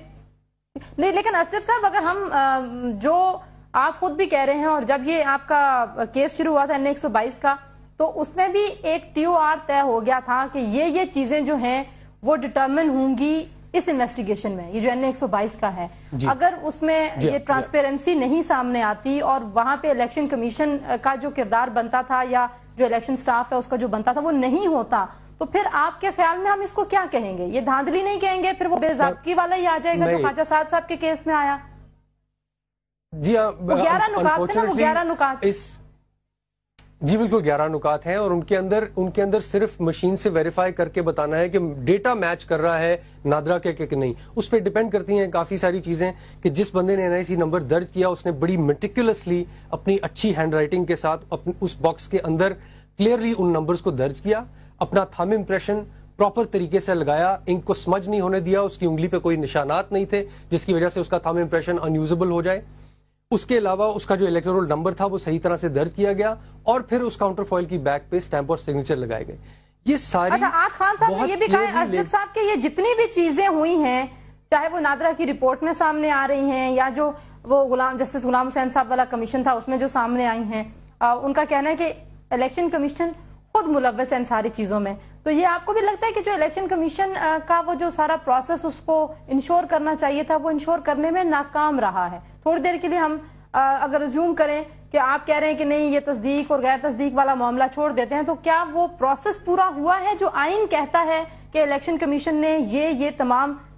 نہیں, لیکن اسجد صاحب اگر ہم جو آپ خود بھی کہہ رہے ہیں, اور جب یہ آپ کا کیس شروع ہوا تھا NA 122 کا, تو اس میں بھی ایک TOR طے ہو گیا تھا کہ یہ چیزیں جو ہیں وہ ڈٹرمن ہوں گی اس انویسٹیگیشن میں, یہ جو NA 122 کا ہے. اگر اس میں یہ ٹرانسپیرنسی نہیں سامنے آتی اور وہاں پہ الیکشن کمیشن کا جو کردار بنتا تھا یا جو الیکشن سٹاف ہے اس کا جو بنتا تھا وہ نہیں ہوتا, تو پھر آپ کے خیال میں ہم اس کو کیا کہیں گے؟ یہ دھاندلی نہیں کہیں گے, پھر وہ بے ضابطگی والا ہی آ جائے گا جو خواجہ سعد صاحب کے کیس میں آیا. جی ہاں 11 نکات ہیں نا, وہ 11 نکات. جی بالکل 11 نکات ہیں, اور ان کے اندر صرف مشین سے ویریفائی کر کے بتانا ہے کہ ڈیٹا میچ کر رہا ہے نادرا کے کہ نہیں. اس پہ ڈیپینڈ کرتی ہیں کافی ساری چیزیں کہ جس بندے نے NIC نمبر درج کیا اس نے بڑی میٹیکولسلی اپنی اچھی ہینڈ رائٹنگ کے ساتھ اس باکس کے اندر کلیئرلی ان نمبرز کو درج کیا, اپنا تھم امپریشن پراپر طریقے سے لگایا, انک کو سمجھ نہیں ہونے دیا, اس کی انگلی پہ کوئی نشانات نہیں تھے جس کی وجہ سے اس کا تھم امپریشن انیوزبل ہو جائے. اس کے علاوہ اس کا جو الیکٹورل نمبر تھا وہ صحیح طرح سے درج کیا گیا, اور پھر اس کاؤنٹر فائل کی بیک پہ سٹیمپ اور سگنیچر لگائے گئے. یہ ساری آج خان صاحب نے یہ بھی کہا اسجد صاحب کہ یہ جتنی بھی چیزیں ہوئی ہیں, چاہے وہ نادرا کی رپورٹ میں سامنے آ رہی ہیں یا جو وہ جسٹس غلام حسین صاحب والا کمیشن تھا اس میں جو سامنے آئی ہیں, ان کا کہنا ہے کہ الیکشن کمیشن خود ملوث ہے ان ساری چیزوں میں. تو یہ آپ کو بھی لگتا ہے کہ جو الیکشن کمیشن کا وہ جو سارا پروسیس اس کو انشور کرنا چاہیے تھا وہ انشور کرنے میں ناکام رہا ہے؟ تھوڑی دیر کے لیے ہم اگر ریزیوم کریں کہ آپ کہہ رہے ہیں کہ نہیں یہ تصدیق اور غیر تصدیق والا معاملہ چھوڑ دیتے ہیں, تو کیا وہ پروسیس پورا ہوا ہے جو آئین کہتا ہے کہ الیکشن کمیشن نے یہ تمام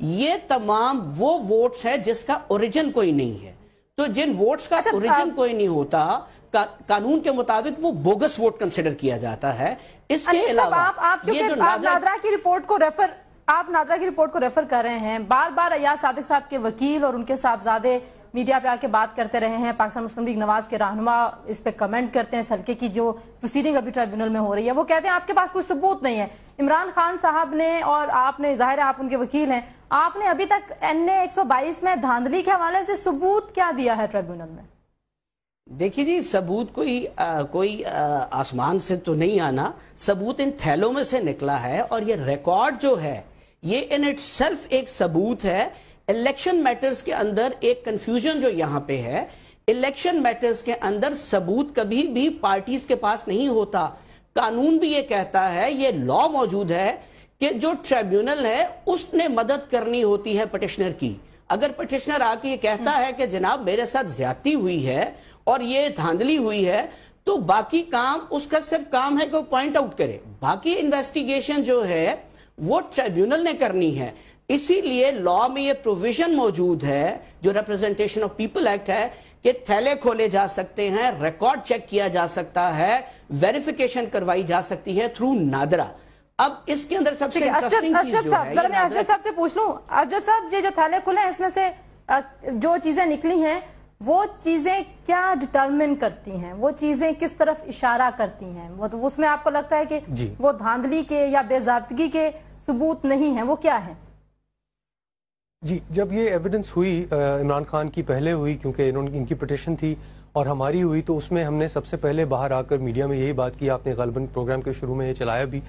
یہ تمام وہ ووٹس ہیں جس کا اوریجن کوئی نہیں ہے. تو جن ووٹس کا اوریجن کوئی نہیں ہوتا قانون کے مطابق وہ بوگس ووٹ کنسیڈر کیا جاتا ہے. اس کے علاوہ آپ نادرا کی رپورٹ کو ریفر کر رہے ہیں, بار بار ایاز صادق صاحب کے وکیل اور ان کے صاحبزادے میڈیا پہ آ کے بات کرتے رہے ہیں, پاکستان مسلم لیگ نواز کے رہنما اس پہ کمنٹ کرتے ہیں اس حلقے کی جو پروسیڈنگ ابھی ٹرائیبیونل میں ہو رہی ہے. وہ کہتے ہیں آپ کے پاس کوئی ثبوت نہیں ہے. عمران خان صاحب نے اور آپ نے, ظاہر ہے آپ ان کے وکیل ہیں, آپ نے ابھی تک NA 122 میں دھاندلی کے حوالے سے ثبوت کیا دیا ہے ٹرائیبیونل میں؟ دیکھیے جی, ثبوت کوئی آسمان سے تو نہیں آنا, ثبوت ان تھیلوں میں سے نکلا ہے. اور یہ ریکارڈ جو ہے یہ ان اٹ سیلف ایک ثبوت ہے. الیکشن میٹرز کے اندر ایک کنفیوژن جو یہاں پہ ہے, الیکشن میٹرز کے اندر ثبوت کبھی بھی پارٹیز کے پاس نہیں ہوتا. قانون بھی یہ کہتا ہے, یہ لا موجود ہے کہ جو ٹریبیونل ہے اس نے مدد کرنی ہوتی ہے پٹیشنر کی. اگر پٹیشنر آ کے یہ کہتا ہے کہ جناب میرے ساتھ زیادتی ہوئی ہے اور یہ دھاندلی ہوئی ہے, تو باقی کام اس کا صرف کام ہے کہ وہ پوائنٹ آؤٹ کرے. باقی انویسٹیگیشن جو ہے وہ ٹریبیونل نے کرنی ہے. اسی لیے لا میں یہ پروویژن موجود ہے جو ریپرزنٹیشن آف پیپل ایکٹ ہے کہ تھیلے کھولے جا سکتے ہیں, ریکارڈ چیک کیا جا سکتا ہے, ویریفیکیشن کروائی جا سکتی ہے تھرو نادرا. اب اس کے اندر سب سے انٹرسٹنگ چیز جو ہے, ذرا میں اسجد صاحب سے پوچھ لوں. اسجد صاحب, یہ جو تھیلے کھلے ہیں اس میں سے جو چیزیں نکلی ہیں وہ چیزیں کیا ڈٹرمن کرتی ہیں, وہ چیزیں کس طرف اشارہ کرتی ہیں؟ وہ اس میں آپ کو لگتا ہے کہ وہ دھاندلی کے یا بے ضابطگی کے ثبوت نہیں ہیں, وہ کیا ہیں؟ جی, جب یہ ایویڈنس ہوئی عمران خان کی پہلے ہوئی, کیونکہ ان کی پٹیشن تھی اور ہماری ہوئی, تو اس میں ہم نے سب سے پہلے باہر آ کر میڈیا میں یہی بات کی, آپ نے غالباً پروگرام کے شروع میں یہ چلایا بھی,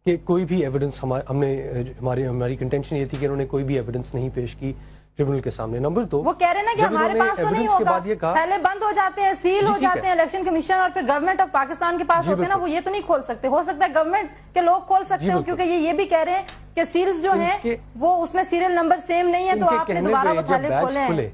کہ کوئی بھی ایویڈنس ہماری کنٹینشن یہ تھی کہ انہوں نے کوئی بھی ایویڈنس نہیں پیش کی ٹریبیونل کے سامنے. نمبر 2, وہ کہہ رہے ہیں نا کہ ہمارے پاس تو نہیں ہوگا, پہلے بند ہو جاتے ہیں, سیل ہو جاتے ہیں الیکشن کمیشن, اور پھر گورنمنٹ آف پاکستان کے پاس ہوتے ہیں نا, وہ یہ تو نہیں کھول سکتے. ہو سکتا ہے گورنمنٹ کے لوگ کھول سکتے ہیں, کیونکہ یہ بھی کہہ رہے ہیں کہ سیلز جو ہیں وہ اس میں سیریل نمبر سیم نہیں ہے, تو آپ نے دوبارہ وہ تھیلے کھولے ہیں.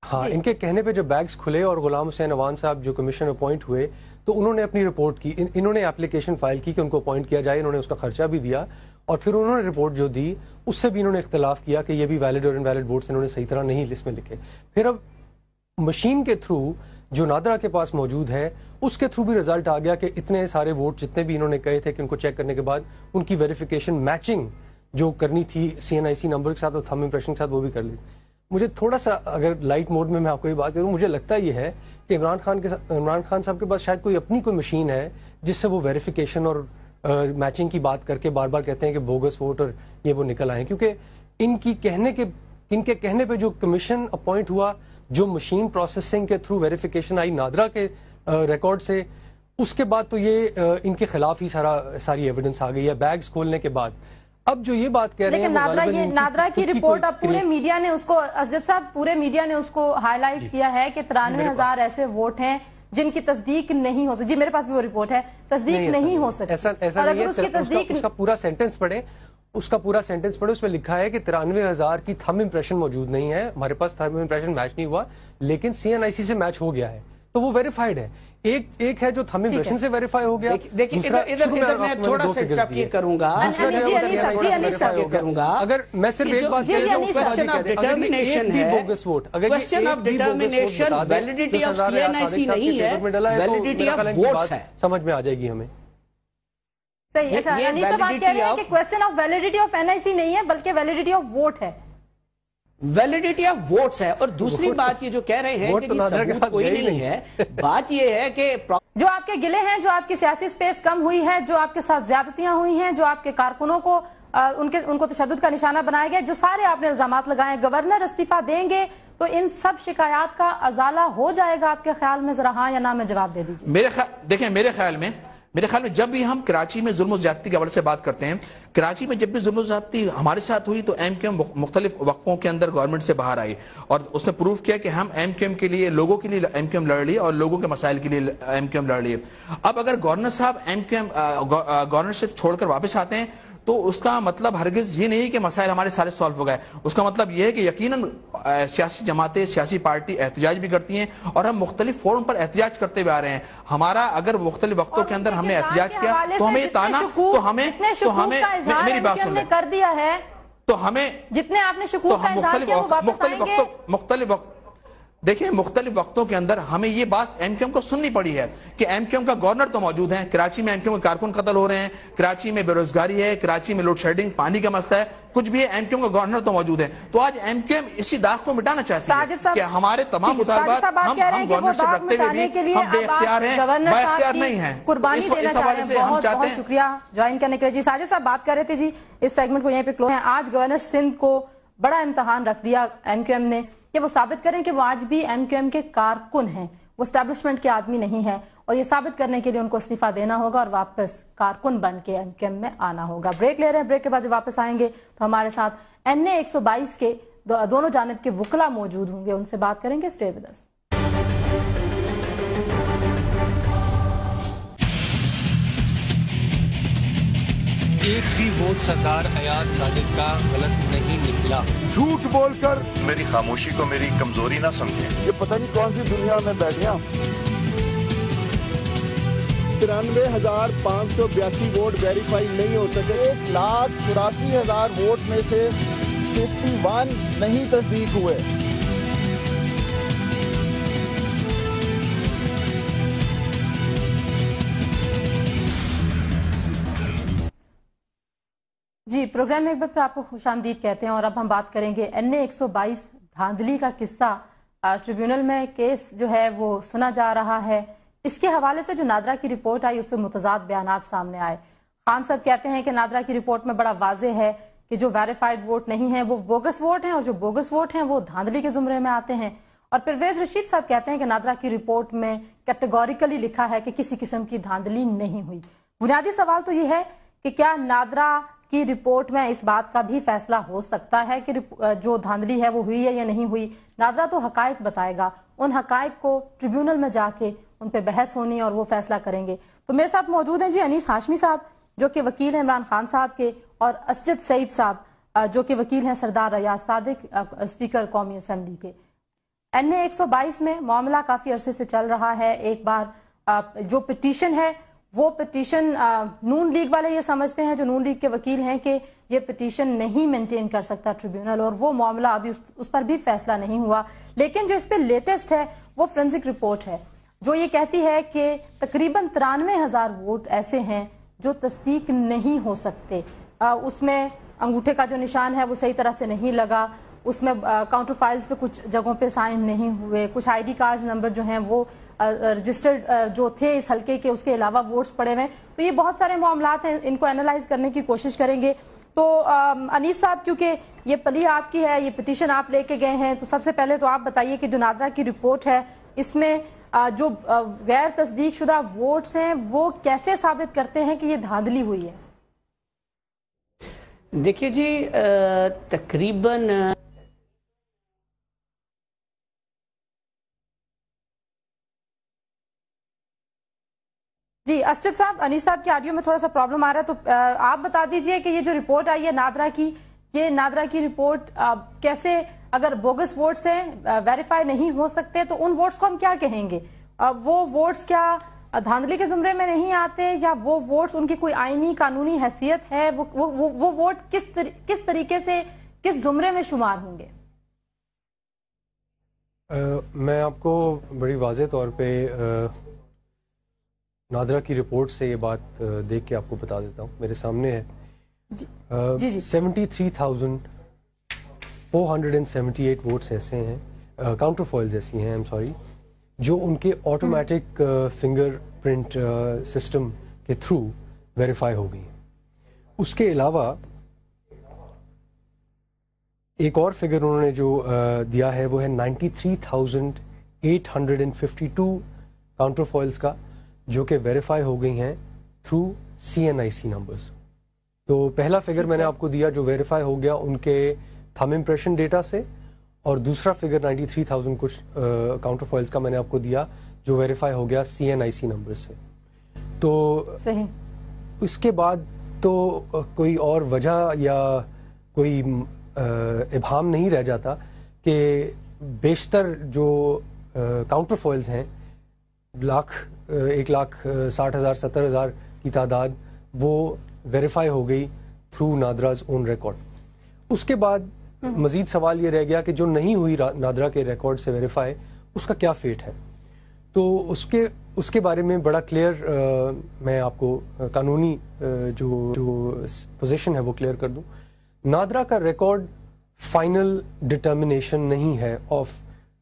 ہاں, ان کے کہنے پہ جب بیگز کھلے اور غلام حسین اوان صاحب جو کمیشن اپوائنٹ ہوئے, تو انہوں نے اپنی رپورٹ کی, انہوں نے اپلیکیشن فائل کی کہ ان کو اپوائنٹ کیا جائے, انہوں نے اس کا خرچہ بھی دیا, اور پھر انہوں نے رپورٹ جو دی اس سے بھی انہوں نے اختلاف کیا کہ یہ بھی ویلڈ اور انویلڈ ووٹس انہوں نے صحیح طرح نہیں لسٹ میں لکھے. پھر اب مشین کے تھرو جو نادرا کے پاس موجود ہے اس کے تھرو بھی رزلٹ آ گیا کہ اتنے سارے ووٹ جتنے بھی انہوں نے کہے تھے کہ ان کو چیک کرنے کے بعد ان کی ویریفیکیشن میچنگ جو کرنی تھی CNIC نمبر کے ساتھ اور تھم امپریشن کے ساتھ وہ بھی کر لی. مجھے تھوڑا سا اگر لائٹ موڈ میں آپ کو یہ بات کروں, مجھے لگتا یہ ہے کہ عمران خان صاحب کے پاس شاید کوئی اپنی کوئی مشین ہے جس سے وہ ویریفیکیشن اور میچنگ کی بات کر کے بار بار کہتے ہیں کہ بوگس ووٹ اور یہ وہ نکل آئے, کیونکہ ان کے کہنے پہ جو کمیشن اپوائنٹ ہوا, جو مشین پروسیسنگ کے تھرو ویریفیکیشن آئی نادرا کے ریکارڈ سے, اس کے بعد تو یہ ان کے خلاف ہی ساری ایویڈنس آ گئی ہے بیگز کھولنے کے بعد. اب جو یہ بات کہہ رہے ہیں, لیکن نادرا کی رپورٹ اب پورے میڈیا نے اس کو, اسجد صاحب پورے میڈیا نے اس کو ہائی لائٹ کیا ہے کہ 93,000 ایسے ووٹ ہیں جن کی تصدیق نہیں ہو سکتی. جی میرے پاس بھی وہ رپورٹ ہے, تصدیق نہیں ہو سکتی. ایسا نہیں ہے, اس کا پورا سینٹنس پڑھیں, اس میں لکھا ہے کہ 93,000 کی تھم امپریشن موجود نہیں ہے, ہمارے پاس تھم امپریشن میچ نہیں ہوا, لیکن CNIC سے میچ ہو گیا ہے, تو وہ ویریفائڈ ہے. ایک ہے جو تھم امپریشن سے ویریفائی ہو گیا. دیکھیں ادھر میں تھوڑا سا انٹرپٹ کروں گا, اگر میں صرف ایک بات کوسچن آف ڈٹرمنیشن ہے, question of determination validity of CNIC نہیں ہے, ویلیڈیٹی آف ووٹس ہے. سمجھ میں آ جائے گی ہمیں. صحیح. اچھا, انیس صاحب بات کہہ رہے ہیں کہ question of validity of NIC نہیں ہے بلکہ ویلیڈیٹی آف ووٹ ہے. ویلیڈیٹی آف ووٹس ہے. اور دوسری بات یہ جو کہہ رہے ہیں کہ ثبوت کوئی نہیں ہے, بات یہ ہے کہ جو آپ کے گلے ہیں, جو آپ کی سیاسی سپیس کم ہوئی ہے, جو آپ کے ساتھ زیادتیاں ہوئی ہیں, جو آپ کے کارکنوں کو ان کو تشدد کا نشانہ بنایا گیا, جو سارے آپ نے الزامات لگائے ہیں, گورنر استعفیٰ دیں گے تو ان سب شکایات کا ازالہ ہو جائے گا آپ کے خیال میں؟ ذرا ہاں یا نہ میں جواب دے دیجیے. دیکھیں میرے خیال میں جب بھی ہم کراچی میں ظلم و زیادتی کے حوالے سے بات کرتے ہیں, کراچی میں جب بھی ظلم و زیادتی ہمارے ساتھ ہوئی تو MQM مختلف وقفوں کے اندر گورنمنٹ سے باہر آئی اور اس نے پروف کیا کہ ہم MQM کے لیے, لوگوں کے لیے MQM لڑ لیے اور لوگوں کے مسائل کے لیے MQM لڑ لیے. اب اگر گورنر صاحب گورنرشپ چھوڑ کر واپس آتے ہیں تو اس کا مطلب ہرگز یہ نہیں کہ مسائل ہمارے سارے سالو ہو گئے. اس کا مطلب یہ ہے کہ یقیناً سیاسی جماعتیں, سیاسی پارٹی احتجاج بھی کرتی ہیں اور ہم مختلف فورم پر احتجاج کرتے ہوئے آ رہے ہیں. ہمارا اگر مختلف وقتوں کے اندر ہم نے احتجاج کیا تو ہمیں یہ تانا, تو ہمیں میری بات سن لیں, کر دیا ہے تو ہمیں جتنے آپ نے شکوک کا اظہار کیا وہ واپس آئیں گے. مختلف وقت دیکھیں مختلف وقتوں کے اندر ہمیں یہ بات ایم کیو ایم کو سننی پڑی ہے کہ ایم کیو ایم کا گورنر تو موجود ہیں, کراچی میں ایم کیو ایم کے کارکن قتل ہو رہے ہیں, کراچی میں بے روزگاری ہے, کراچی میں لوڈ شیڈنگ, پانی کا مسئلہ ہے, کچھ بھی ہے, ایم کیو ایم کا گورنر تو موجود ہے. تو آج ایم کیو ایم اسی داغ کو مٹانا چاہتی ہے کہ ہمارے تمام مطالبات ہم گورنرشپ رکھتے ہوئے بھی ہم بے اختیار ہیں, با اختیار نہیں ہیں. قربانی دینا چاہتے ہیں. بہت بہت شکریہ جوائن کرنے کے لیے. جی ساجد صاحب بات کر رہے تھے جی, اس سیگمنٹ کو یہیں پہ کلوز ہیں. آج گورنر سندھ کو بڑا امتحان رکھ دیا ایم کیو ایم نے کہ وہ ثابت کریں کہ وہ آج بھی ایم کیو ایم کے کارکن ہیں, وہ اسٹیبلشمنٹ کے آدمی نہیں ہیں, اور یہ ثابت کرنے کے لیے ان کو استعفیٰ دینا ہوگا اور واپس کارکن بن کے ایم کیو ایم میں آنا ہوگا. بریک لے رہے ہیں, بریک کے بعد جب واپس آئیں گے تو ہمارے ساتھ NA 122 کے دونوں جانب کے وکلا موجود ہوں گے, ان سے بات کریں گے. Stay with us. ایک بھی ووٹ سردار ایاز صادق کا غلط نہیں نکلا. جھوٹ بول کر میری خاموشی کو میری کمزوری نہ سمجھیں. یہ پتہ نہیں کون سی دنیا میں بیٹھے ہیں. 93,582 ووٹ ویریفائی نہیں ہو سکے. 1,84,000 ووٹ میں سے 51 نہیں تصدیق ہوئے. جی پروگرام میں ایک بار پھر آپ کو خوش آمدید کہتے ہیں, اور اب ہم بات کریں گے NA 122 دھاندلی کا قصہ. ٹریبیونل میں کیس جو ہے وہ سنا جا رہا ہے. اس کے حوالے سے جو نادرا کی رپورٹ آئی اس پہ متضاد بیانات سامنے آئے. خان صاحب کہتے ہیں کہ نادرا کی رپورٹ میں بڑا واضح ہے کہ جو ویریفائڈ ووٹ نہیں ہیں وہ بوگس ووٹ ہیں, اور جو بوگس ووٹ ہیں وہ دھاندلی کے زمرے میں آتے ہیں. اور پرویز رشید صاحب کہتے ہیں کہ نادرا کی رپورٹ میں کیٹیگوریکلی لکھا ہے کہ کسی قسم کی دھاندلی نہیں ہوئی. بنیادی سوال تو یہ ہے کہ کیا نادرا کی رپورٹ میں اس بات کا بھی فیصلہ ہو سکتا ہے کہ جو دھاندلی ہے وہ ہوئی ہے یا نہیں ہوئی؟ نادرا تو حقائق بتائے گا, ان حقائق کو ٹریبیونل میں جا کے ان پہ بحث ہونی اور وہ فیصلہ کریں گے. تو میرے ساتھ موجود ہیں جی انیس ہاشمی صاحب جو کہ وکیل ہیں عمران خان صاحب کے, اور اسجد سعید صاحب جو کہ وکیل ہیں سردار ایاز صادق اسپیکر قومی اسمبلی کے. NA 122 میں معاملہ کافی عرصے سے چل رہا ہے. ایک بار جو پٹیشن ہے وہ پٹیشن نون لیگ والے یہ سمجھتے ہیں, جو نون لیگ کے وکیل ہیں, کہ یہ پٹیشن نہیں مینٹین کر سکتا ٹریبیونل, اور وہ معاملہ ابھی اس پر بھی فیصلہ نہیں ہوا. لیکن جو اس پہ لیٹسٹ ہے وہ فرینزک رپورٹ ہے جو یہ کہتی ہے کہ تقریباً 93,000 ووٹ ایسے ہیں جو تصدیق نہیں ہو سکتے. اس میں انگوٹھے کا جو نشان ہے وہ صحیح طرح سے نہیں لگا, اس میں کاؤنٹر فائلز پہ کچھ جگہوں پہ سائن نہیں ہوئے, کچھ ID کارڈز نمبر جو ہیں وہ رجسٹرڈ جو تھے اس حلقے کے اس کے علاوہ ووٹس پڑے ہوئے. تو یہ بہت سارے معاملات ہیں, ان کو انالائز کرنے کی کوشش کریں گے. تو انیس صاحب کیونکہ یہ پلی آپ کی ہے, یہ پٹیشن آپ لے کے گئے ہیں, تو سب سے پہلے تو آپ بتائیے کہ جو نادرا کی رپورٹ ہے اس میں جو غیر تصدیق شدہ ووٹس ہیں وہ کیسے ثابت کرتے ہیں کہ یہ دھاندلی ہوئی ہے؟ دیکھیے جی تقریباً جی اسجد صاحب, انیس صاحب کی آڈیو میں تھوڑا سا پرابلم آ رہا ہے, تو آپ بتا دیجئے کہ یہ جو رپورٹ آئی ہے نادرا کی, یہ نادرا کی رپورٹ کیسے, اگر بوگس ووٹس ہیں ویریفائی نہیں ہو سکتے تو ان ووٹس کو ہم کیا کہیں گے؟ وہ ووٹس کیا دھاندلی کے زمرے میں نہیں آتے, یا وہ ووٹس ان کی کوئی آئینی قانونی حیثیت ہے؟ وہ ووٹ کس طریقے سے کس زمرے میں شمار ہوں گے؟ میں آپ کو بڑی واضح طور پہ نادرا کی رپورٹ سے یہ بات دیکھ کے آپ کو بتا دیتا ہوں. میرے سامنے ہے 73,478 ووٹس ایسے ہیں, کاؤنٹر فائلز ایسی ہیں, جو ان کے آٹومیٹک فنگر پرنٹ سسٹم کے تھرو ویریفائی ہو گئی. اس کے علاوہ ایک اور فگر انہوں نے جو دیا ہے وہ ہے 93,852 کاؤنٹر فائلز کا, جو کہ ویریفائی ہو گئی ہیں تھرو CNIC نمبرز. تو پہلا فگر میں نے آپ کو دیا جو ویریفائی ہو گیا ان کے تھم امپریشن ڈیٹا سے, اور دوسرا فگر 93,000 کچھ کاؤنٹر فائلز کا میں نے آپ کو دیا جو ویریفائی ہو گیا CNIC نمبر سے. تو صحیح, اس کے بعد تو کوئی اور وجہ یا کوئی ابہام نہیں رہ جاتا کہ بیشتر جو کاؤنٹر فائلز ہیں 1,60,000 70,000 کی تعداد وہ ویریفائی ہو گئی تھرو نادراز اون ریکارڈ. اس کے بعد مزید سوال یہ رہ گیا کہ جو نہیں ہوئی نادرا کے ریکارڈ سے ویریفائی، اس کا کیا فیٹ ہے. تو اس کے بارے میں بڑا کلیئر میں آپ کو قانونی جو پوزیشن ہے وہ کلیئر کر دوں. نادرا کا ریکارڈ فائنل ڈٹرمنیشن نہیں ہے آف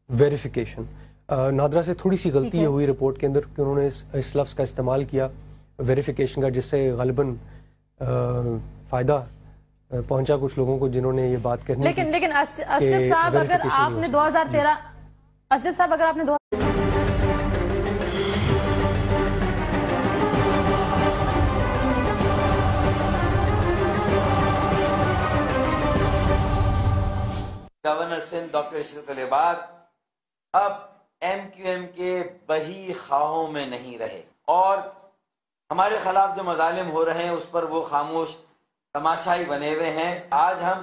ویریفیکیشن. نادرا سے تھوڑی سی غلطی یہ ہوئی رپورٹ کے اندر کہ انہوں نے اس لفظ کا استعمال کیا ویریفیکیشن کا، جس سے غالباً فائدہ پہنچا کچھ لوگوں کو جنہوں نے یہ بات کرنی. لیکن اسجد صاحب اگر آپ نے 2013 اسجد صاحب اگر آپ نے گورنر سندھ ڈاکٹر اشرت العباد اب ایم کیو ایم کے بہی خواہوں میں نہیں رہے اور ہمارے خلاف جو مظالم ہو رہے ہیں اس پر وہ خاموش تماشائی بنے ہوئے ہیں. آج ہم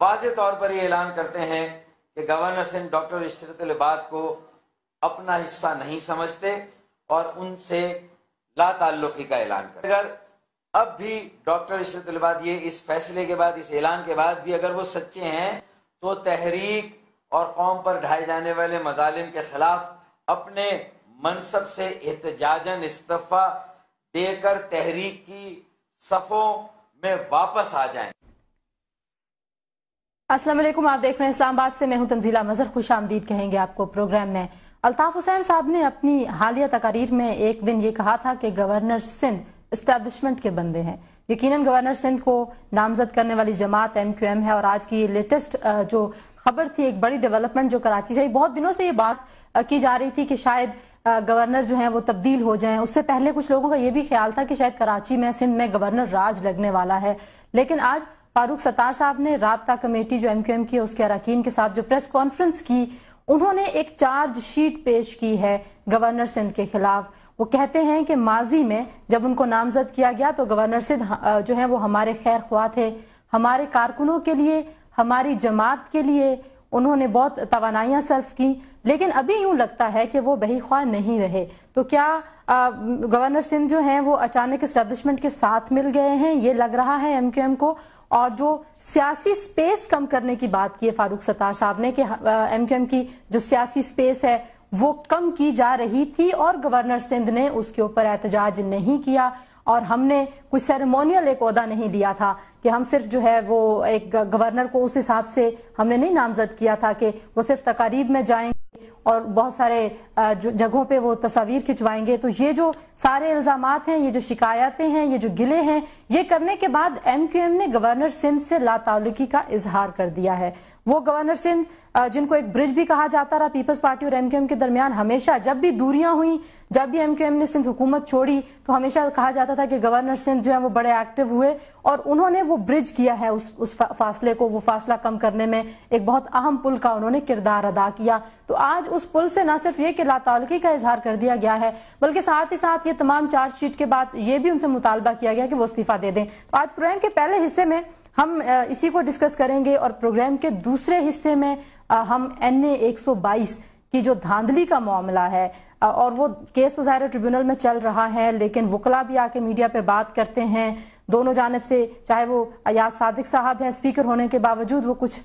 واضح طور پر یہ اعلان کرتے ہیں کہ گورنر سندھ ڈاکٹر اشرت العباد کو اپنا حصہ نہیں سمجھتے اور ان سے لا تعلقی کا اعلان کرتے. اگر اب بھی ڈاکٹر اشرت العباد یہ اس فیصلے کے بعد، اس اعلان کے بعد بھی اگر وہ سچے ہیں تو تحریک اور قوم پر ڈھائے جانے والے مظالم کے خلاف اپنے منصب سے احتجاجاً استعفیٰ دے کر تحریک کی صفوں میں واپس آ جائیں. السلام علیکم، آپ دیکھ رہے ہیں اسلام آباد سے، میں ہوں تنزیلہ مظہر. خوش آمدید کہیں گے آپ کو پروگرام میں. الطاف حسین صاحب نے اپنی حالیہ تقاریر میں ایک دن یہ کہا تھا کہ گورنر سندھ اسٹیبلشمنٹ کے بندے ہیں. یقیناً گورنر سندھ کو نامزد کرنے والی جماعت ایم کیو ایم ہے اور آج کی یہ لیٹسٹ جو خبر تھی، ایک بڑی ڈیولپمنٹ جو کراچی سے، بہت دنوں سے یہ بات کی جا رہی تھی کہ شاید گورنر جو ہیں وہ تبدیل ہو جائیں. اس سے پہلے کچھ لوگوں کا یہ بھی خیال تھا کہ شاید کراچی میں سندھ میں گورنر راج لگنے والا ہے. لیکن آج فاروق ستار صاحب نے رابطہ کمیٹی جو ایم کیو ایم کی اس کے اراکین کے ساتھ جو پریس کانفرنس کی، انہوں نے ایک چارج شیٹ پیش کی ہے گورنر سندھ کے خلاف. وہ کہتے ہیں کہ ماضی میں جب ان کو نامزد کیا گیا تو گورنر سندھ جو ہیں وہ ہمارے خیر خواہ تھے، ہمارے کارکنوں کے لیے، ہماری جماعت کے لیے انہوں نے بہت توانائیاں صرف کی، لیکن ابھی یوں لگتا ہے کہ وہ بہی خواہ نہیں رہے. تو کیا گورنر سندھ جو ہیں وہ اچانک اسٹیبلشمنٹ کے ساتھ مل گئے ہیں؟ یہ لگ رہا ہے ایم کیو ایم کو. اور جو سیاسی سپیس کم کرنے کی بات کی ہے فاروق ستار صاحب نے کہ ایم کیو ایم کی جو سیاسی سپیس ہے وہ کم کی جا رہی تھی اور گورنر سندھ نے اس کے اوپر احتجاج نہیں کیا اور ہم نے کوئی سیریمونیل ایک عہدہ نہیں لیا تھا کہ ہم صرف جو ہے وہ ایک گورنر کو اس حساب سے ہم نے نہیں نامزد کیا تھا کہ وہ صرف تقاریب میں جائیں اور بہت سارے جگہوں پہ وہ تصاویر کھنچوائیں گے. تو یہ جو سارے الزامات ہیں، یہ جو شکایتیں ہیں، یہ جو گلے ہیں، یہ کرنے کے بعد ایم کیو ایم نے گورنر سندھ سے لا تعلقی کا اظہار کر دیا ہے. وہ گورنر سندھ جن کو ایک برج بھی کہا جاتا رہا پیپلز پارٹی اور ایم کیو ایم کے درمیان، ہمیشہ جب بھی دوریاں ہوئیں، جب بھی ایم کیو ایم نے سندھ حکومت چھوڑی تو ہمیشہ کہا جاتا تھا کہ گورنر سندھ جو ہے وہ بڑے ایکٹیو ہوئے اور انہوں نے وہ برج کیا ہے اس فاصلے کو، وہ فاصلہ کم کرنے میں ایک بہت اہم پل کا انہوں نے کردار ادا کیا. تو آج اس پل سے نہ صرف یہ کہ لا تعلقی کا اظہار کر دیا گیا ہے بلکہ ساتھ ہی ساتھ یہ تمام چارج شیٹ کے بعد یہ بھی ان سے مطالبہ کیا گیا کہ وہ استعفیٰ دے دیں. تو آج پروگرام کے پہلے حصے میں ہم اسی کو ڈسکس کریں گے اور پروگرام کے دوسرے حصے میں ہم NA 122 کی جو دھاندلی کا معاملہ ہے اور وہ کیس تو ظاہر ٹریبیونل میں چل رہا ہے لیکن وکلا بھی آ کے میڈیا پہ بات کرتے ہیں دونوں جانب سے، چاہے وہ ایاز صادق صاحب ہیں اسپیکر ہونے کے باوجود وہ کچھ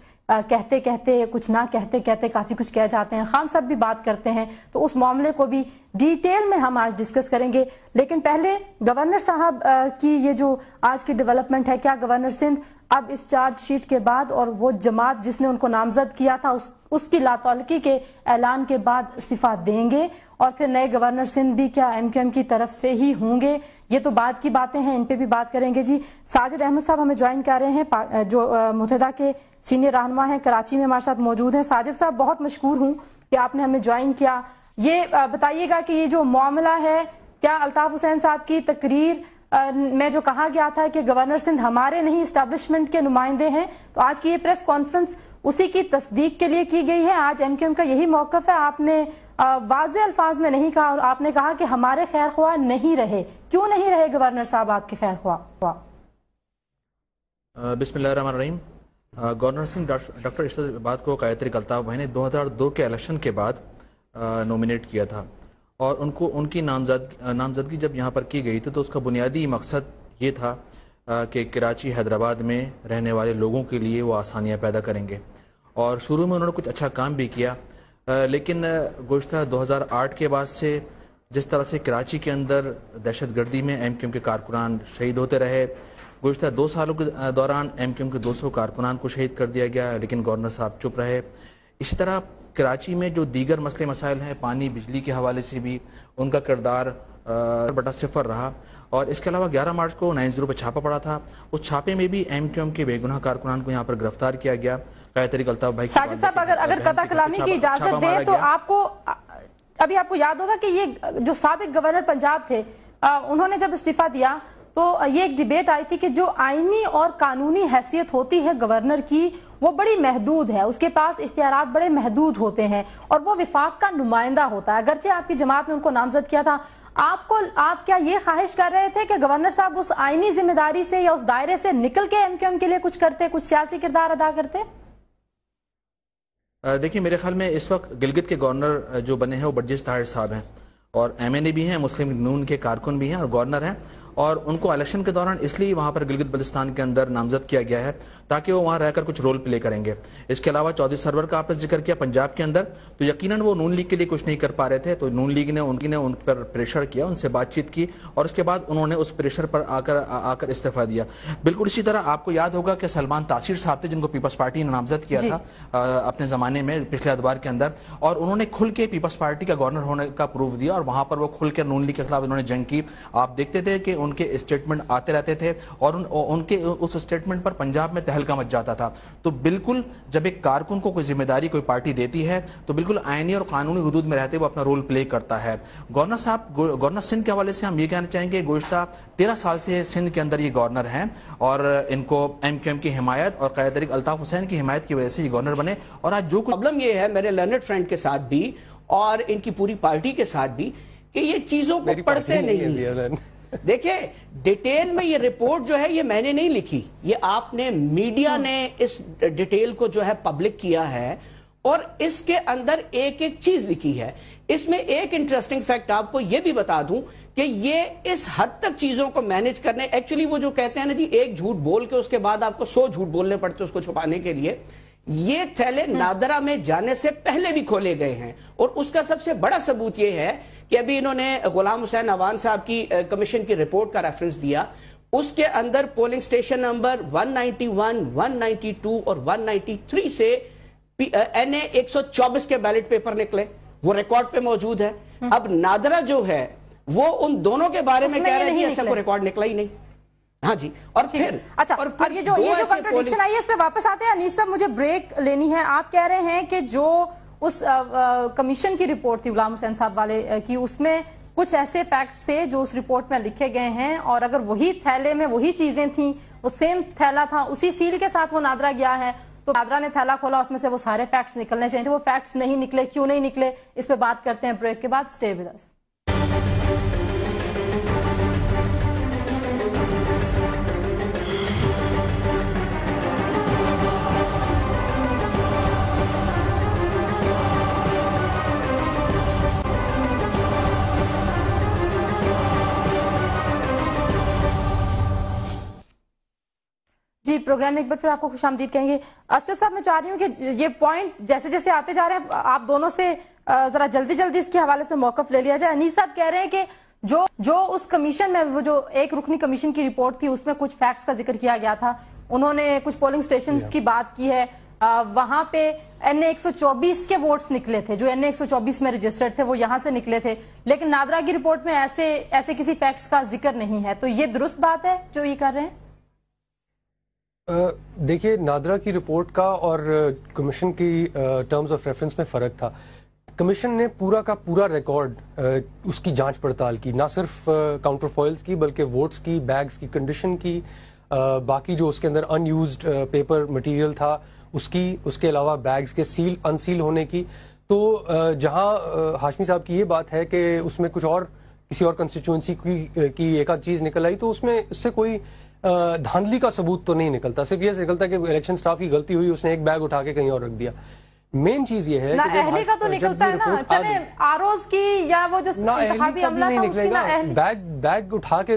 کہتے کچھ نہ کہتے کافی کچھ کہہ جاتے ہیں. خان صاحب بھی بات کرتے ہیں. تو اس معاملے کو بھی ڈیٹیل میں ہم آج ڈسکس کریں گے. لیکن پہلے گورنر صاحب کی یہ جو آج کی ڈیولپمنٹ ہے، کیا گورنر سندھ اب اس چارج شیٹ کے بعد اور وہ جماعت جس نے ان کو نامزد کیا تھا اس کی لا تعلقی کے اعلان کے بعد استعفیٰ دیں گے اور پھر نئے گورنر سندھ بھی کیا ایم کیو ایم کی طرف سے ہی ہوں گے؟ یہ تو بعد کی باتیں ہیں، ان پہ بھی بات کریں گے. جی ساجد احمد صاحب ہمیں جوائن کر رہے ہیں جو متحدہ کے سینئر رہنما ہیں، کراچی میں ہمارے ساتھ موجود ہیں. ساجد صاحب بہت مشکور ہوں کہ آپ نے ہمیں جوائن کیا. یہ بتائیے گا کہ یہ جو معاملہ ہے، کیا الطاف حسین صاحب کی تقریر میں جو کہا گیا تھا کہ گورنر سندھ ہمارے نہیں اسٹیبلشمنٹ کے نمائندے ہیں، تو آج کی یہ پریس کانفرنس اسی کی تصدیق کے لیے کی گئی ہے؟ آج ایم کیو ایم کا یہی موقف ہے. آپ نے واضح الفاظ میں نہیں کہا اور آپ نے کہا کہ ہمارے خیر خواہ نہیں رہے. کیوں نہیں رہے گورنر صاحب آپ کے خیر خواہ؟ بسم اللہ الرحمن الرحیم. گورنر سنگھ ڈاکٹر اشرت العباد کو قائدِ الطاف بھائی نے 2002 کے الیکشن کے بعد نومینیٹ کیا تھا اور ان کی نامزدگی جب یہاں پر کی گئی تھی تو اس کا بنیادی مقصد یہ تھا کہ کراچی حیدرآباد میں رہنے والے لوگوں کے لیے وہ آسانیاں پیدا کریں گے، اور شروع میں انہوں نے کچھ اچھا کام بھی کیا، لیکن گزشتہ 2008 کے بعد سے جس طرح سے کراچی کے اندر دہشت گردی میں ایم کیو ایم کے کارکنان شہید ہوتے رہے، گزشتہ 2 سالوں کے دوران ایم کیو ایم کے 200 کارکنان کو شہید کر دیا گیا، لیکن گورنر صاحب چپ رہے۔ اسی طرح کراچی میں جو دیگر مسئلے مسائل ہیں، پانی بجلی کے حوالے سے بھی ان کا کردار بٹا صفر رہا، اور اس کے علاوہ 11 مارچ کو 90 پہ چھاپا پڑا تھا، اس چھاپے میں بھی ایم کیو ایم کے بے گناہ کارکنان کو یہاں پر گرفتار کیا گیا۔ قائد تحریک الطاف بھائی ساجد صاحب اگر قطع کلامی کی اجازت دیں تو آپ کو یاد ہوگا کہ یہ جو سابق گورنر پنجاب تھے، انہوں نے جب استعفیٰ دیا تو یہ ایک ڈیبیٹ آئی تھی کہ جو آئینی اور قانونی حیثیت ہوتی ہے گورنر کی وہ بڑی محدود ہے، اس کے پاس اختیارات بڑے محدود ہوتے ہیں اور وہ وفاق کا نمائندہ ہوتا ہے، اگرچہ آپ کی جماعت نے ان کو نامزد کیا تھا۔ آپ کیا یہ خواہش کر رہے تھے کہ گورنر صاحب اس آئینی ذمہ داری سے یا اس دائرے سے نکل کے ایم کیو ایم کے لیے کچھ کرتے، کچھ سیاسی کردار ادا کرتے؟ دیکھیں میرے خیال میں اس وقت گلگت کے گورنر جو بنے ہیں وہ برجس طاہر صاحب ہیں، اور ایم این اے بھی ہیں، مسلم نون کے کارکن بھی ہیں اور گورنر ہیں، اور ان کو الیکشن کے دوران اس لیے وہاں پر گلگت بلتستان کے اندر نامزد کیا گیا ہے تاکہ وہ وہاں رہ کر کچھ رول پلے کریں گے۔ اس کے علاوہ چودھری سرور کا آپ نے ذکر کیا پنجاب کے اندر، تو یقیناً وہ نون لیگ کے لیے کچھ نہیں کر پا رہے تھے، تو نون لیگ نے ان پر پریشر کیا، ان سے بات چیت کی، اور اس کے بعد انہوں نے اس پریشر پر آ کر استعفیٰ دیا۔ بالکل اسی طرح آپ کو یاد ہوگا کہ سلمان تاثیر صاحب تھے جن کو پیپلز پارٹی نے نامزد کیا تھا اپنے زمانے میں پچھلے ادوار کے اندر، اور انہوں نے کھل کے پیپلز پارٹی کا گورنر ہونے کا پروف دیا، اور وہاں پر وہ کھل کر نون لیگ کے خلاف انہوں نے جنگ کی۔ آپ دیکھتے تھے کہ ان کے اسٹیٹمنٹ آتے رہتے تھے، اور ان کے اس اسٹیٹمنٹ پر پنجاب میں تہلکہ مچ جاتا تھا۔ تو بالکل جب ایک کارکن کو کوئی ذمہ داری کوئی پارٹی دیتی ہے تو بالکل آئینی اور قانونی حدود میں رہتے وہ اپنا رول پلے کرتا ہے۔ گورنر سندھ کے حوالے سے ہم یہ کہنا چاہیں گے گزشتہ 13 سال سے سندھ کے اندر یہ گورنر ہیں، اور ان کو ایم کیو ایم کی حمایت اور قائد تحریک الطاف حسین کی حمایت کی وجہ سے یہ گورنر بنے۔ اور آج جو پرابلم یہ ہے میرے لرنڈ فرینڈ کے ساتھ بھی اور ان کی پوری پارٹی کے ساتھ بھی کہ یہ چیزوں کو پڑھتے نہیں۔ دیکھیں ڈیٹیل میں یہ رپورٹ جو ہے یہ میں نے نہیں لکھی، یہ آپ نے میڈیا نے اس ڈیٹیل کو جو ہے پبلک کیا ہے، اور اس کے اندر ایک ایک چیز لکھی ہے۔ اس میں ایک انٹرسٹنگ فیکٹ آپ کو یہ بھی بتا دوں کہ یہ اس حد تک چیزوں کو مینج کرنے، ایکچولی وہ جو کہتے ہیں نا جی ایک جھوٹ بول کے اس کے بعد آپ کو 100 جھوٹ بولنے پڑتے اس کو چھپانے کے لیے، یہ تھیلے نادرہ میں جانے سے پہلے بھی کھولے گئے ہیں، اور اس کا سب سے بڑا ثبوت یہ ہے کہ ابھی انہوں نے غلام حسین عوان صاحب کی کمیشن کی رپورٹ کا ریفرنس دیا، اس کے اندر پولنگ سٹیشن نمبر 191، 192 اور 193 سے این اے 124 کے بیلٹ پیپر نکلے، وہ ریکارڈ پہ موجود ہے۔ اب نادرہ جو ہے وہ ان دونوں کے بارے میں کہہ رہے ہیں ایسا کوئی ریکارڈ نکلا ہی نہیں۔ ہاں جی، اور پھر اب یہ جو کنٹرڈکشن آئی ہے اس پہ واپس آتے ہیں۔ انیس صاحب مجھے بریک لینی ہے۔ آپ کہہ رہے ہیں کہ جو اس کمیشن کی رپورٹ تھی غلام حسین صاحب والے کی، اس میں کچھ ایسے فیکٹس تھے جو اس رپورٹ میں لکھے گئے ہیں، اور اگر وہی تھیلے میں وہی چیزیں تھیں، وہ سیم تھیلا تھا، اسی سیل کے ساتھ وہ نادرہ گیا ہے، تو نادرہ نے تھیلا کھولا، اس میں سے وہ سارے فیکٹس نکلنے چاہیے تھے۔ وہ فیکٹس نہیں نکلے، کیوں نہیں نکلے، اس پہ بات کرتے ہیں بریک کے بعد۔ Stay with us. جی پروگرام میں ایک بار پھر آپ کو خوش آمدید کہیں گے۔ اسد صاحب میں چاہ رہی ہوں کہ یہ پوائنٹ جیسے جیسے آتے جا رہے ہیں آپ دونوں سے ذرا جلدی جلدی اس کے حوالے سے موقف لے لیا جائے۔ انیس صاحب کہہ رہے ہیں کہ جو اس کمیشن میں وہ جو ایک رکنی کمیشن کی رپورٹ تھی اس میں کچھ فیکٹس کا ذکر کیا گیا تھا، انہوں نے کچھ پولنگ سٹیشنز کی بات کی ہے، وہاں پہ این اے 124 کے ووٹس نکلے تھے، جو این اے 124 میں رجسٹرڈ تھے وہ یہاں سے نکلے تھے، لیکن نادرہ کی رپورٹ میں ایسے کسی فیکٹس کا ذکر نہیں ہے، تو یہ درست بات ہے جو یہ کر رہے ہیں؟ دیکھیے نادرہ کی رپورٹ کا اور کمیشن کی ٹرمز آف ریفرنس میں فرق تھا۔ کمیشن نے پورا کا پورا ریکارڈ اس کی جانچ پڑتال کی، نہ صرف کاؤنٹر فوائلز کی بلکہ ووٹس کی، بیگز کی کنڈیشن کی، باقی جو اس کے اندر ان یوزڈ پیپر مٹیریل تھا اس کی، اس کے علاوہ بیگز کے سیل ان سیل ہونے کی۔ تو جہاں ہاشمی صاحب کی یہ بات ہے کہ اس میں کچھ اور کسی اور کنسٹیچوئنسی کی ایک آدھ چیز نکل آئی، تو اس میں اس سے کوئی دھاندلی کا ثبوت تو نہیں نکلتا، صرف یہ نکلتا کہ الیکشن سٹاف کی غلطی ہوئی، اس نے ایک بیگ اٹھا کے کہیں اور رکھ دیا۔ مین چیز یہ ہے کہ اہلی کا تو نکلتا ہے نا، چلے آروز کی یا وہ جو انتخابی عملہ تھا اس کی نا، بیگ اٹھا کے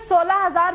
16,000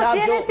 CNIC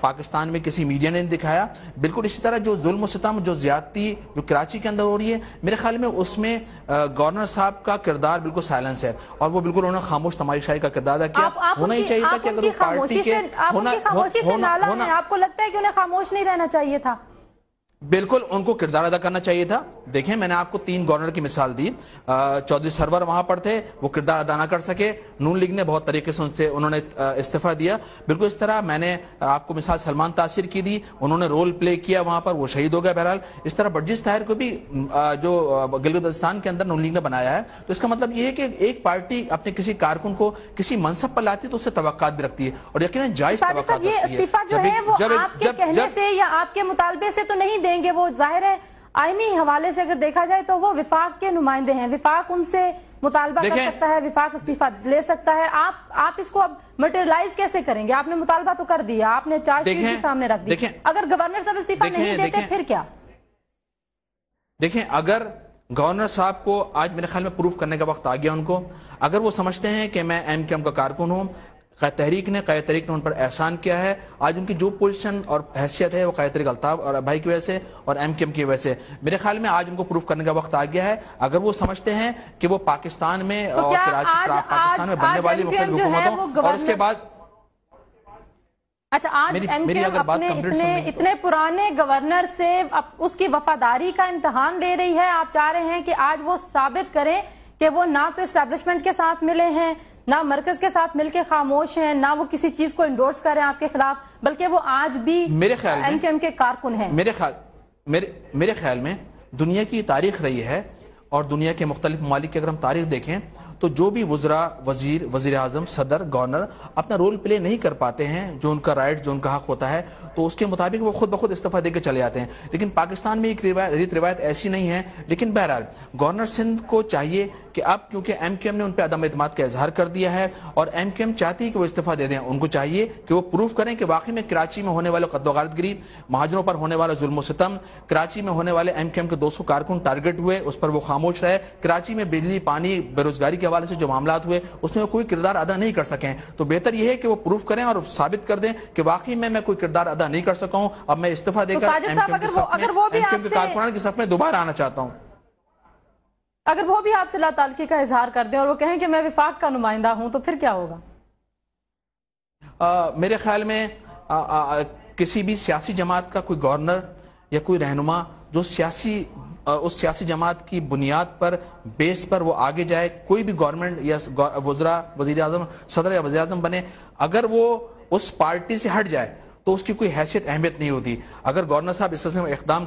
پاکستان میں کسی میڈیا نے دکھایا. بالکل اسی طرح جو ظلم و ستم جو زیادتی جو کراچی کے اندر ہو رہی ہے میرے خیال میں اس میں گورنر صاحب کا کردار بالکل سائلنس ہے اور وہ بالکل انہوں نے خاموش تماشائی کا کردار ادا کیا. ہونا ہی چاہیے تھا کہ اگر وہ پارٹی کے آپ کو لگتا ہے کہ انہیں خاموش نہیں رہنا چاہیے تھا؟ بالکل ان کو کردار ادا کرنا چاہیے تھا. دیکھیں میں نے آپ کو 3 گورنر کی مثال دی. چودھری سرور وہاں پر تھے, وہ کردار ادا نہ کر سکے, نون لیگ نے بہت طریقے سے انہوں نے استعفیٰ دیا. بالکل اس طرح میں نے آپ کو مثال سلمان تاثر کی دی, انہوں نے رول پلے کیا وہاں پر, وہ شہید ہو گیا بہرحال. اس طرح برجس طاہر کو بھی جو گلگت بلتستان کے اندر نون لیگ نے بنایا ہے. تو اس کا مطلب یہ ہے کہ ایک پارٹی اپنے کسی کارکن کو کسی منصب پر لاتی ہے تو اس سے توقعات بھی رکھتی ہے اور یقیناً جائز توقعات رکھتی ہے. یہ استعفیٰ جو ہے وہ آپ کے کہنے سے یا آپ کے مطالبے سے تو نہیں دیں گے, وہ ظاہر ہے آئینی حوالے سے اگر دیکھا جائے تو وہ وفاق کے نمائندے ہیں, وفاق ان سے مطالبہ کر سکتا ہے, وفاق استعفیٰ لے سکتا ہے. آپ اس کو اب مٹیریلائز کیسے کریں گے؟ آپ نے مطالبہ تو کر دیا, آپ نے چارج شیٹ بھی سامنے رکھ دی, اگر گورنر صاحب استعفیٰ نہیں دیتے پھر کیا؟ دیکھیں اگر گورنر صاحب کو آج میرے خیال میں پروف کرنے کا وقت آ گیا ان کو, اگر وہ سمجھتے ہیں کہ میں ایم کیو ایم کا کارکن ہوں, قائد تحریک نے ان پر احسان کیا ہے, آج ان کی جو پوزیشن اور حیثیت ہے وہ قائد تحریک الطاف اور بھائی کی وجہ سے اور ایم کیو ایم کی وجہ سے, میرے خیال میں آج ان کو پروف کرنے کا وقت آ گیا ہے. اگر وہ سمجھتے ہیں کہ وہ پاکستان میں اور کراچی پاکستان میں بننے والی مختلف حکومتوں اور اس کے بعد اچھا آج ایم کیو ایم اپنے اتنے پرانے گورنر سے اس کی وفاداری کا امتحان لے رہی ہے, آپ چاہ رہے ہیں کہ آج وہ ثابت کریں کہ وہ نہ تو اسٹیبلشمنٹ کے ساتھ ملے ہیں, نہ مرکز کے ساتھ مل کے خاموش ہیں, نہ وہ کسی چیز کو انڈورس کر رہے ہیں آپ کے خلاف, بلکہ وہ آج بھی ایم کیو ایم کے کارکن ہیں. میرے خیال میں دنیا کی تاریخ رہی ہے اور دنیا کے مختلف ممالک کی اگر ہم تاریخ دیکھیں تو جو بھی وزراء, وزیر اعظم, صدر, گورنر اپنا رول پلے نہیں کر پاتے ہیں, جو ان کا رائٹ, جو ان کا حق ہوتا ہے, تو اس کے مطابق وہ خود بخود استعفیٰ دے کے چلے جاتے ہیں. لیکن پاکستان میں ایک ریت روایت ایسی نہیں ہے. لیکن بہرحال گورنر سندھ کو چاہیے کہ اب کیونکہ ایم کیو ایم نے ان پہ عدم اعتماد کا اظہار کر دیا ہے اور ایم کیو ایم چاہتی ہے کہ وہ استعفیٰ دے دیں, ان کو چاہیے کہ وہ پروف کریں کہ واقعی میں کراچی میں ہونے والے قتل و غارت گری, مہاجروں پر ہونے والا ظلم و ستم, کراچی میں ہونے والے ایم کیو ایم کے 200 کارکن ٹارگٹ ہوئے, اس پر وہ خاموش رہے, کراچی میں بجلی, پانی, بے روزگاری کے حوالے سے جو معاملات ہوئے اس میں وہ کوئی کردار ادا نہیں کر سکیں. تو بہتر یہ ہے کہ وہ پروف کریں اور ثابت کر دیں کہ واقعی میں کوئی کردار ادا نہیں کر سکا ہوں, اب میں استعفیٰ دے کر ایم کیو ایم کے کارکنان کی صف میں دوبارہ آنا چاہتا ہوں. اگر وہ بھی آپ سے لا تعلقی کا اظہار کر دیں اور وہ کہیں کہ میں وفاق کا نمائندہ ہوں تو پھر کیا ہوگا؟ میرے خیال میں کسی بھی سیاسی جماعت کا کوئی گورنر یا کوئی رہنما جو اس سیاسی جماعت کی بنیاد پر, بیس پر وہ آگے جائے, کوئی بھی گورنمنٹ یا وزراء, وزیر اعظم, صدر یا وزیر اعظم بنے, اگر وہ اس پارٹی سے ہٹ جائے تو اس کی کوئی حیثیت اہمیت نہیں ہوتی. اگر گورنر صاحب اس قسم اقدام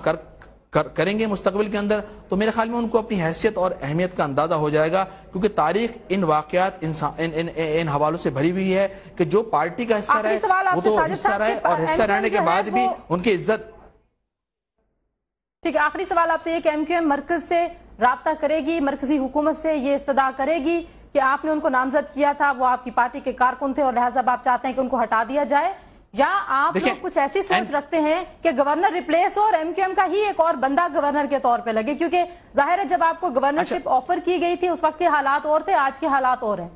کریں گے مستقبل کے اندر تو میرے خیال میں ان کو اپنی حیثیت اور اہمیت کا اندازہ ہو جائے گا, کیونکہ تاریخ ان واقعات ان حوالوں سے بھری ہوئی ہے کہ جو پارٹی کا حصہ رہے وہ تو حصہ رہے اور حصہ رہنے کے بعد بھی ان کی عزت. ٹھیک ہے, آخری سوال آپ سے یہ کہ ایم کیو ایم مرکز سے رابطہ کرے گی, مرکزی حکومت سے یہ استدعا کرے گی کہ آپ نے ان کو نامزد کیا تھا, وہ آپ کی پارٹی کے کارکن تھے اور لہٰذا آپ چاہتے ہیں کہ ان کو ہٹا دیا جائے, یا آپ لوگ کچھ ایسی سوچ رکھتے ہیں کہ گورنر ریپلیس ہو اور ایم کیو ایم کا ہی ایک اور بندہ گورنر کے طور پہ لگے؟ کیونکہ ظاہر ہے جب آپ کو گورنرشپ آفر کی گئی تھی اس وقت کے حالات اور تھے, آج کے حالات اور ہیں.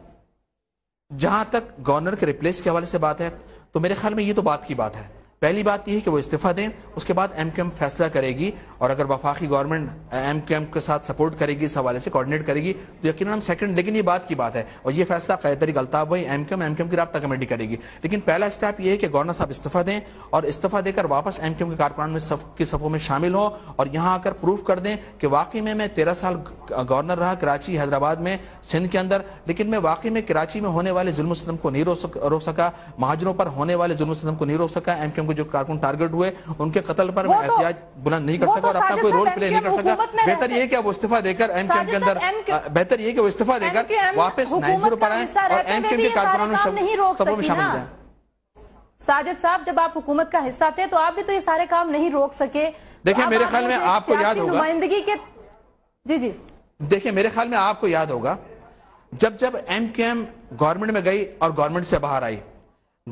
جہاں تک گورنر کے ریپلیس کے حوالے سے بات ہے تو میرے خیال میں یہ تو بات کی بات ہے. پہلی بات یہ ہے کہ وہ استعفیٰ دیں, اس کے بعد ایم کیو ایم فیصلہ کرے گی, اور اگر وفاقی گورنمنٹ ایم کیو ایم کے ساتھ سپورٹ کرے گی, اس حوالے سے کوارڈینیٹ کرے گی تو یقیناً ہم سیکنڈ, لیکن یہ بات کی بات ہے اور یہ فیصلہ قائد تحریک الطاف بھائی, ایم کیو ایم کی رابطہ کمیٹی کرے گی. لیکن پہلا اسٹیپ یہ ہے کہ گورنر صاحب استعفیٰ دیں اور استعفیٰ دے کر واپس ایم کیو ایم کے کارکنان میں کی صفوں میں شامل ہوں اور یہاں آ کر پروف کر دیں کہ واقعی میں 13 سال گورنر رہا کراچی, حیدرآباد میں, سندھ کے اندر, لیکن میں واقعی میں کراچی میں ہونے والے ظلم و ستم کو نہیں روک سکا, مہاجروں پر ہونے والے ظلم و ستم کو نہیں روک سکا, ایم کیو ایم کے جو کارکن ٹارگٹ ہوئے ان کے قتل پر میں احتجاج بلند نہیں کر سکا اور اپنا کوئی رول پلے نہیں کر سکا. بہتر یہ کہ وہ استعفیٰ دے کر ایم کیو ایم کے اندر, بہتر یہ کہ وہ استعفیٰ دے کر واپس 90 پر آئیں اور ایم کیو ایم کے کارکنان میں شامل ہو جائیں. ساجد صاحب, جب آپ حکومت کا حصہ تھے تو آپ بھی تو یہ سارے کام نہیں روک سکے. دیکھیں میرے خیال میں آپ کو یاد ہوگا, نمائندگی کے جی دیکھیں میرے خیال میں آپ کو یاد ہوگا جب ایم کیو ایم گورنمنٹ میں گئی اور گورنمنٹ سے باہر آئی,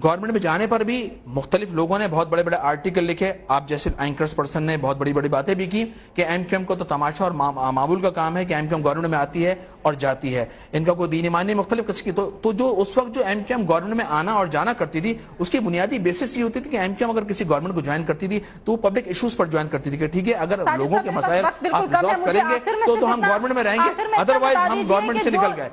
گورنمنٹ میں جانے پر بھی مختلف لوگوں نے بہت بڑے بڑے آرٹیکل لکھے, آپ جیسے اینکرز پرسن نے بہت بڑی بڑی باتیں بھی کی کہ ایم کیو ایم کو تو تماشا اور معمول کا کام ہے کہ ایم کیو ایم گورنمنٹ میں آتی ہے اور جاتی ہے, ان کا کوئی دین ایمان نہیں, مختلف قسم کی. تو جو اس وقت جو ایم کیو ایم گورنمنٹ میں آنا اور جانا کرتی تھی اس کی بنیادی بیسس یہ ہوتی تھی کہ ایم کیو ایم اگر کسی گورنمنٹ کو جوائن کرتی تھی تو وہ پبلک ایشوز پر جوائن کرتی تھی کہ ٹھیک ہے اگر لوگوں کے مسائل آپ ریزالو کریں گے تو ہم گورنمنٹ میں رہیں گے, ادروائز ہم گورنمنٹ سے نکل گئے.